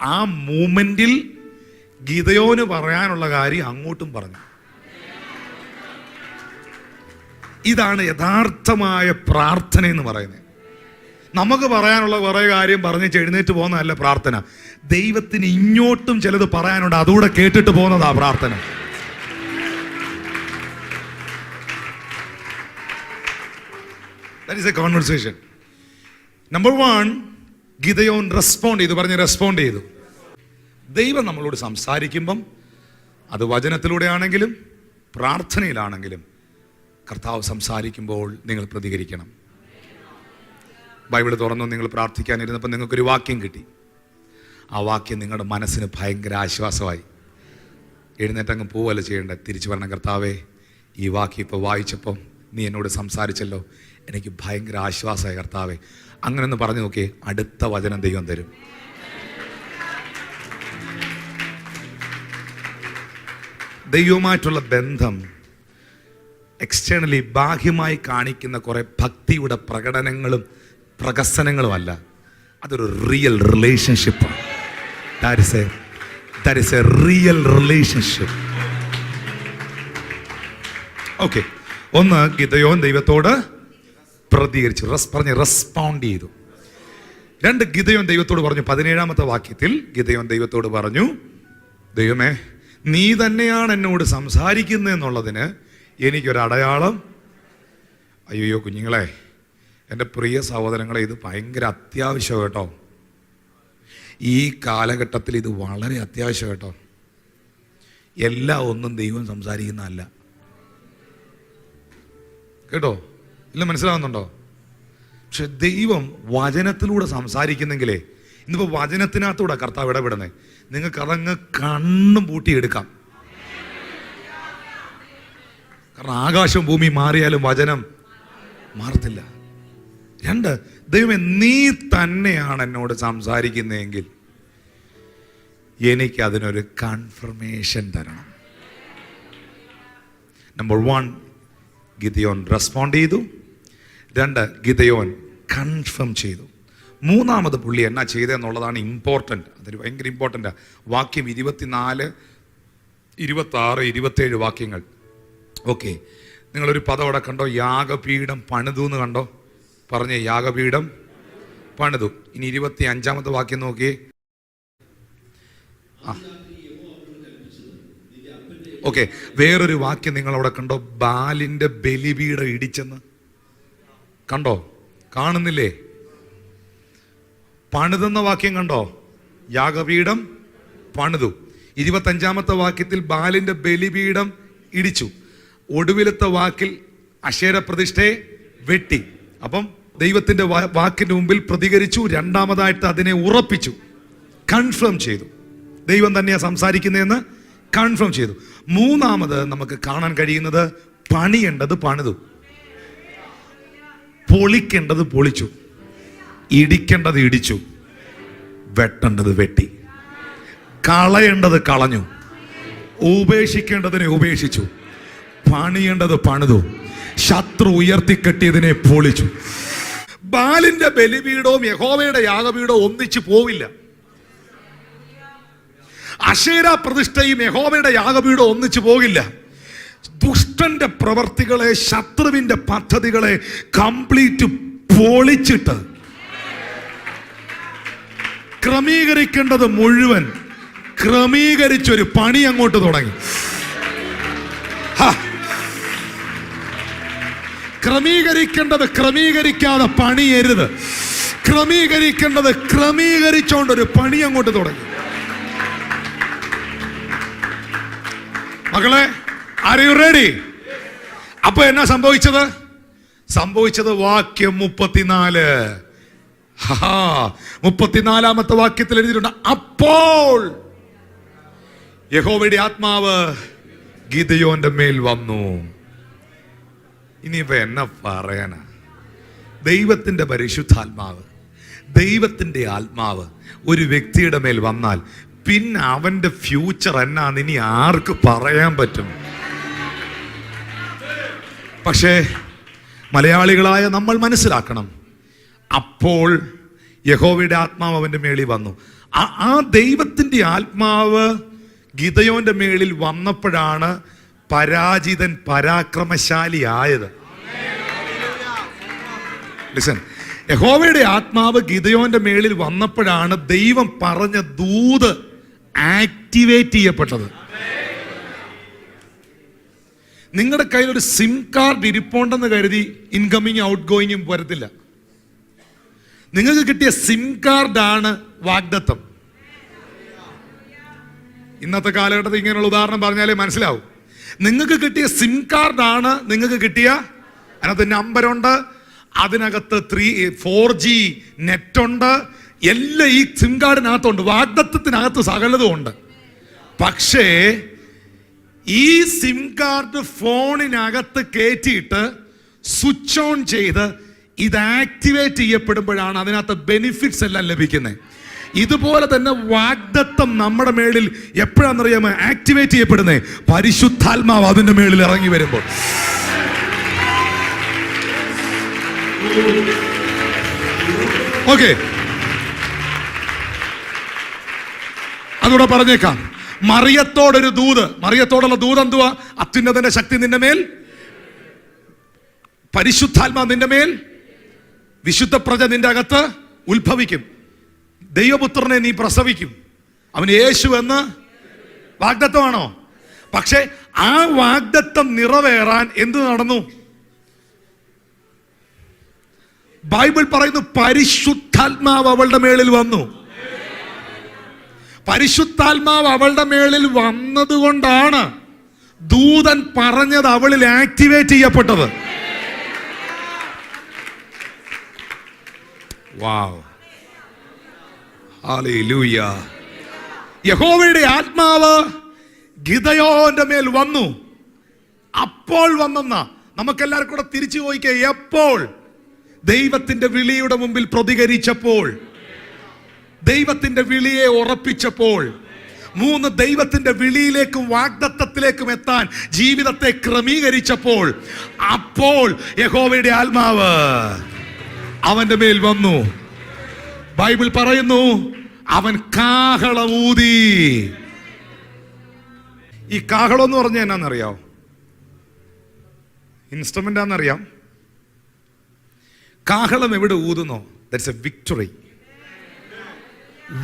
ആ മൂമെന്റിൽ ഗിദെയോന് പറയാനുള്ള കാര്യം അങ്ങോട്ടും പറഞ്ഞു. ഇതാണ് യഥാർത്ഥമായ പ്രാർത്ഥന എന്ന് പറയുന്നത്. നമുക്ക് പറയാനുള്ള കുറേ കാര്യം പറഞ്ഞ് എഴുന്നേറ്റ് പോകുന്നതല്ല പ്രാർത്ഥന. ദൈവത്തിന് ഇങ്ങോട്ടും ചിലത് പറയാനുണ്ട്, അതുകൂടെ കേട്ടിട്ട് പോകുന്നതാ പ്രാർത്ഥന. That is a conversation. Number 1, Gideon respond ചെയ്തു. ദൈവം നമ്മളോട് സംസാരിക്കുമ്പം അത് വചനത്തിലൂടെ ആണെങ്കിലും പ്രാർത്ഥനയിലാണെങ്കിലും കർത്താവ് സംസാരിക്കുമ്പോൾ നിങ്ങൾ പ്രതികരിക്കണം. ബൈബിൾ തുറന്നു നിങ്ങൾ പ്രാർത്ഥിക്കാനിരുന്നപ്പോൾ നിങ്ങൾക്കൊരു വാക്യം കിട്ടി. ആ വാക്യം നിങ്ങളുടെ മനസ്സിന് ഭയങ്കര ആശ്വാസമായി. എഴുന്നേറ്റങ്ങ് പോവല്ല ചെയ്യേണ്ടത്, തിരിച്ചു പറഞ്ഞ കർത്താവേ, ഈ വാക്യം ഇപ്പോൾ വായിച്ചപ്പം നീ എന്നോട് സംസാരിച്ചല്ലോ, എനിക്ക് ഭയങ്കര ആശ്വാസമായി കർത്താവേ. അങ്ങനെയൊന്ന് പറഞ്ഞു നോക്കിയേ, അടുത്ത വചനം ദൈവം തരും. ദൈവവുമായിട്ടുള്ള ബന്ധം എക്സ്റ്റേണലി ബാഹ്യമായി കാണിക്കുന്ന കുറെ ഭക്തിയുടെ പ്രകടനങ്ങളും പ്രകസനങ്ങളുമല്ല, അതൊരു റിയൽ റിലേഷൻഷിപ്പാണ്. That is a real relationship. Okay, ഒന്ന് ഗിദെയോൻ ദൈവത്തോട് പ്രതികരിച്ചു, റെസ്പോണ്ട് ചെയ്തു. 2, ഗിദെയോൻ ദൈവത്തോട് പറഞ്ഞു. 17-ാമത്തെ വാക്യത്തിൽ ഗിദെയോൻ ദൈവത്തോട് പറഞ്ഞു, ദൈവമേ, നീ തന്നെയാണ് എന്നോട് സംസാരിക്കുന്നതെന്നുള്ളതിന് എനിക്കൊരടയാളം. അയ്യോ കുഞ്ഞുങ്ങളെ, എൻ്റെ പ്രിയ സഹോദരങ്ങളെ, ഇത് ഭയങ്കര അത്യാവശ്യം കേട്ടോ. ഈ കാലഘട്ടത്തിൽ ഇത് വളരെ അത്യാവശ്യം കേട്ടോ. ഒന്നും ദൈവം സംസാരിക്കുന്നതല്ല കേട്ടോ. ഇല്ല, മനസ്സിലാവുന്നുണ്ടോ? പക്ഷെ ദൈവം വചനത്തിലൂടെ സംസാരിക്കുന്നെങ്കിലേ, ഇന്നിപ്പോൾ വചനത്തിനകത്തൂടെ കർത്താവ് ഇടപെടുന്നേ, നിങ്ങൾക്ക് അതങ്ങ് കണ്ണും പൂട്ടിയെടുക്കാം. കാരണം ആകാശം ഭൂമി മാറിയാലും വചനം മാറത്തില്ല. 2, ദൈവമേ, നീ തന്നെയാണ് എന്നോട് സംസാരിക്കുന്നതെങ്കിൽ എനിക്ക് അതിനൊരു കൺഫർമേഷൻ തരണം. നമ്പർ 1, ഗിദെയോൻ റെസ്പോണ്ട് ചെയ്തു. 2, ഗിദെയോൻ കൺഫേം ചെയ്തു. 3-ാമത് പുള്ളി എന്നാ ചെയ്തെന്നുള്ളതാണ് ഇമ്പോർട്ടൻ്റ്. അതൊരു ഭയങ്കര ഇമ്പോർട്ടൻ്റാണ്. വാക്യം 24, 26, 27 വാക്യങ്ങൾ. ഓക്കെ, നിങ്ങളൊരു പദം അവിടെ കണ്ടോ? യാഗപീഠം പണിതു എന്ന് കണ്ടോ? പറഞ്ഞേ, യാഗപീഠം പണിതു. ഇനി 25-ാമത്തെ വാക്യം നോക്കിയേ. ഓക്കെ, വേറൊരു വാക്യം നിങ്ങൾ അവിടെ കണ്ടോ? ബാലിന്റെ ബലിപീഠം ഇടിച്ചെന്ന് കണ്ടോ? കാണുന്നില്ലേ? പണിതെന്ന വാക്യം കണ്ടോ? യാഗപീഠം പണിതു. 25-ാമത്തെ വാക്യത്തിൽ ബാലിന്റെ ബലിപീഠം ഇടിച്ചു. ഒടുവിലത്തെ വാക്കിൽ അശേര പ്രതിഷ്ഠയെ വെട്ടി. അപ്പം ദൈവത്തിന്റെ വാക്കിന്റെ മുമ്പിൽ പ്രതികരിച്ചു. 2-ാമതായിട്ട് അതിനെ ഉറപ്പിച്ചു, കൺഫേം ചെയ്തു. ദൈവം തന്നെയാണ് സംസാരിക്കുന്നതെന്ന് കൺഫേം ചെയ്തു. 3-ാമത് നമുക്ക് കാണാൻ കഴിയുന്നത്, പണിയേണ്ടത് പണിതു, പൊളിക്കേണ്ടത് പൊളിച്ചു, ഇടിക്കേണ്ടത് ഇടിച്ചു, വെട്ടേണ്ടത് വെട്ടി, കളയേണ്ടത് കളഞ്ഞു, ഉപേക്ഷിക്കേണ്ടതിനെ ഉപേക്ഷിച്ചു, പണിയേണ്ടത് പണിതു, ശത്രു ഉയർത്തിക്കെട്ടിയതിനെ പൊളിച്ചു. ബാലിന്റെ ബലിപീഠവും യഹോവയുടെ യാഗപീഠവും ഒന്നിച്ചു പോവില്ല. അശേര പ്രതിഷ്ഠയും യഹോവയുടെ യാഗപീഠവും ഒന്നിച്ചു പോകില്ല. ദുഷ്ടന്റെ പ്രവർത്തികളെ, ശത്രുവിന്റെ പദ്ധതികളെ കംപ്ലീറ്റ് പൊളിച്ചിട്ട് ക്രമീകരിക്കേണ്ടത് മുഴുവൻ ക്രമീകരിച്ചൊരു പണി അങ്ങോട്ട് തുടങ്ങി. ക്രമീകരിക്കേണ്ടത് ക്രമീകരിക്കാതെ പണിയരുത്, ക്രമീകരിക്കേണ്ടത് ക്രമീകരിച്ചോണ്ടൊരു പണി അങ്ങോട്ട് തുടങ്ങി. മക്കളെ, ആർ യു റെഡി? അപ്പൊ എന്നാ സംഭവിച്ചത്? വാക്യം 34. 34-ാമത്തെ വാക്യത്തിൽ എഴുതിയിട്ടുണ്ട്, അപ്പോൾ യഹോവയുടെ ആത്മാവ് ഗിദെയോന്റെ മേൽ വന്നു. ഇനിയിപ്പോ എന്നാ പറയാനാ? ദൈവത്തിന്റെ പരിശുദ്ധാത്മാവ്, ദൈവത്തിന്റെ ആത്മാവ് ഒരു വ്യക്തിയുടെ മേൽ വന്നാൽ പിന്നെ അവന്റെ ഫ്യൂച്ചർ എന്നാന്ന് ഇനി ആർക്ക് പറയാൻ പറ്റും? പക്ഷേ മലയാളികളായ നമ്മൾ മനസ്സിലാക്കണം, അപ്പോൾ യഹോവയുടെ ആത്മാവ് അവൻ്റെ മേളിൽ വന്നു. ആ ദൈവത്തിൻ്റെ ആത്മാവ് ഗിദെയോന്റെ മേളിൽ വന്നപ്പോഴാണ് പരാജിതൻ പരാക്രമശാലി ആയത്. ലിസൺ, യഹോവയുടെ ആത്മാവ് ഗിദെയോന്റെ മേളിൽ വന്നപ്പോഴാണ് ദൈവം പറഞ്ഞ ദൂത് ആക്ടിവേറ്റ് ചെയ്യപ്പെട്ടത്. നിങ്ങളുടെ കയ്യിൽ ഒരു സിം കാർഡ് ഇരിപ്പുണ്ടെന്ന് കരുതി ഇൻകമിങ് ഔട്ട് ഗോയിങ്ങും വരത്തില്ല. നിങ്ങൾക്ക് കിട്ടിയ സിം കാർഡാണ് വാഗ്ദത്തം. ഇന്നത്തെ കാലഘട്ടത്തിൽ ഇങ്ങനെയുള്ള ഉദാഹരണം പറഞ്ഞാലേ മനസ്സിലാവും. നിങ്ങൾക്ക് കിട്ടിയ സിം കാർഡാണ് നിങ്ങൾക്ക് കിട്ടിയ, അതിനകത്ത് നമ്പറുണ്ട്, അതിനകത്ത് 4G നെറ്റുണ്ട്, എല്ലാം ഈ സിം കാർഡിനകത്തുണ്ട്, വാഗ്ദത്തത്തിനകത്ത് സകലതും ഉണ്ട്. പക്ഷേ ഈ സിം കാർഡ് ഫോണിനകത്ത് കയറ്റിയിട്ട് സ്വിച്ച് ഓൺ ചെയ്ത് ഇത് ആക്ടിവേറ്റ് ചെയ്യപ്പെടുമ്പോഴാണ് അതിനകത്ത് ബെനിഫിറ്റ്സ് എല്ലാം ലഭിക്കുന്നത്. ഇതുപോലെ തന്നെ വാഗ്ദത്തം നമ്മുടെ മേളിൽ എപ്പോഴാണെന്നറിയാമോ ആക്ടിവേറ്റ് ചെയ്യപ്പെടുന്നത്? പരിശുദ്ധാത്മാവ് അതിന്റെ മേളിൽ ഇറങ്ങി വരുമ്പോൾ. ഓക്കെ, അതുകൂടെ പറഞ്ഞേക്കാം. മറിയത്തോടൊരു ദൂത്, മറിയത്തോടുള്ള ദൂത് എന്തുവാ? അത്യുന്നതന്റെ ശക്തി നിന്റെ മേൽ, പരിശുദ്ധാത്മാവ് നിന്റെ മേൽ, വിശുദ്ധ പ്രജ നിന്റെ അകത്ത് ഉത്ഭവിക്കും, ദൈവപുത്രനെ നീ പ്രസവിക്കും, അവൻ യേശു എന്ന് വാഗ്ദത്തമാണോ? പക്ഷെ ആ വാഗ്ദത്തം നിറവേറാൻ എന്ത് നടന്നു? ബൈബിൾ പറയുന്നു പരിശുദ്ധാത്മാവ് അവളുടെ മേളിൽ വന്നു. പരിശുദ്ധാത്മാവ് അവളുടെ മേളിൽ വന്നതുകൊണ്ടാണ് ദൂതൻ പറഞ്ഞത് അവളിൽ ആക്ടിവേറ്റ് ചെയ്യപ്പെട്ടത്. വാവ്, ഹല്ലേലൂയ. യഹോവയുടെ ആത്മാവ് ഗിദെയോന്റെ മേൽ വന്നു. അപ്പോൾ വന്നെന്ന നമുക്കെല്ലാവർക്കും കൂടെ തിരിച്ചു പോയിക്കേ. എപ്പോൾ? ദൈവത്തിന്റെ വിളിയുടെ മുമ്പിൽ പ്രതികരിച്ചപ്പോൾ, ദൈവത്തിന്റെ വിളിയെ ഉറപ്പിച്ചപ്പോൾ, 3 ദൈവത്തിന്റെ വിളിയിലേക്കും വാഗ്ദത്തത്തിലേക്കും എത്താൻ ജീവിതത്തെ ക്രമീകരിച്ചപ്പോൾ, അപ്പോൾ യഹോവയുടെ ആത്മാവ് അവന്റെ മേൽ വന്നു. ബൈബിൾ പറയുന്നു അവൻ കാഹളമൂതി. ഈ കാഹളം എന്ന് പറഞ്ഞാൽ എന്നാന്നറിയാവോ? ഇൻസ്ട്രുമെന്റ് ആണെന്നറിയാം. കാഹളം എവിടെ ഊതുന്നോ? That's a victory.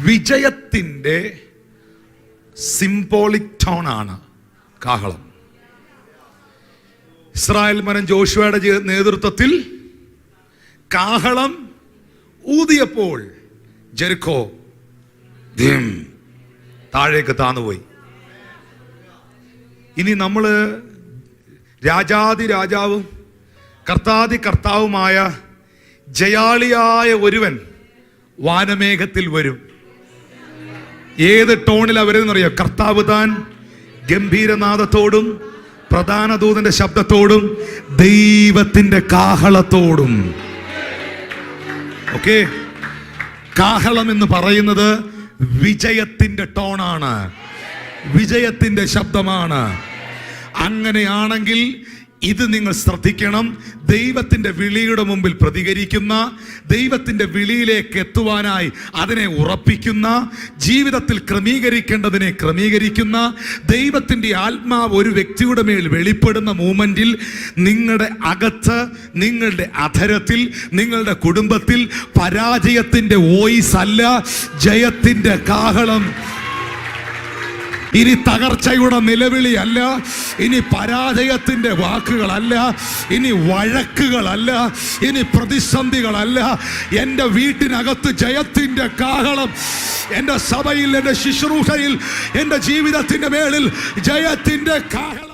വിജയത്തിന്റെ സിംബോളിക് ടോൺ ആണ് കാഹളം. ഇസ്രായേൽ മകൻ ജോഷുവയുടെ നേതൃത്വത്തിൽ കാഹളം ഊതിയപ്പോൾ ജെറിക്കോ താഴേക്ക് താന്നുപോയി. ഇനി നമ്മള് രാജാതി രാജാവും കർത്താതി കർത്താവുമായ ജയാളിയായ ഒരുവൻ വാനമേഘത്തിൽ വരും. ഏത് ടോണിലാ വരുന്നറിയോ? കർത്താവ് താൻ ഗംഭീരനാദത്തോടും പ്രധാന ദൂതന്റെ ശബ്ദത്തോടും ദൈവത്തിന്റെ കാഹളത്തോടും. ഓക്കെ, കാഹളം എന്ന് പറയുന്നത് വിജയത്തിന്റെ ടോണാണ്, വിജയത്തിന്റെ ശബ്ദമാണ്. അങ്ങനെയാണെങ്കിൽ ഇത് നിങ്ങൾ ശ്രദ്ധിക്കണം. ദൈവത്തിന്റെ വിളിയുടെ മുമ്പിൽ പ്രതികരിക്കുന്ന, ദൈവത്തിന്റെ വിളിയിലേക്ക് എത്തുവാനായി അതിനെ ഉറപ്പിക്കുന്ന, ജീവിതത്തിൽ ക്രമീകരിക്കേണ്ടതിനെ ക്രമീകരിക്കുന്ന, ദൈവത്തിന്റെ ആത്മാവ് ഒരു വ്യക്തിയുടെ മേൽ വെളിപ്പെടുന്ന മൂമെന്റിൽ നിങ്ങളുടെ അകത്ത്, നിങ്ങളുടെ അധരത്തിൽ, നിങ്ങളുടെ കുടുംബത്തിൽ പരാജയത്തിന്റെ വോയിസ് അല്ല, ജയത്തിന്റെ കാഹളം. ഇനി തകർച്ചയുടെ നിലവിളിയല്ല, ഇനി പരാജയത്തിന്റെ വാക്കുകളല്ല, ഇനി വഴക്കുകളല്ല, ഇനി പ്രതിസന്ധികളല്ല. എൻ്റെ വീട്ടിനകത്ത് ജയത്തിന്റെ കാഹളം, എൻ്റെ സഭയിൽ, എൻ്റെ ശുശ്രൂഷയിൽ, എൻ്റെ ജീവിതത്തിന്റെ മേളിൽ ജയത്തിന്റെ കാഹളം.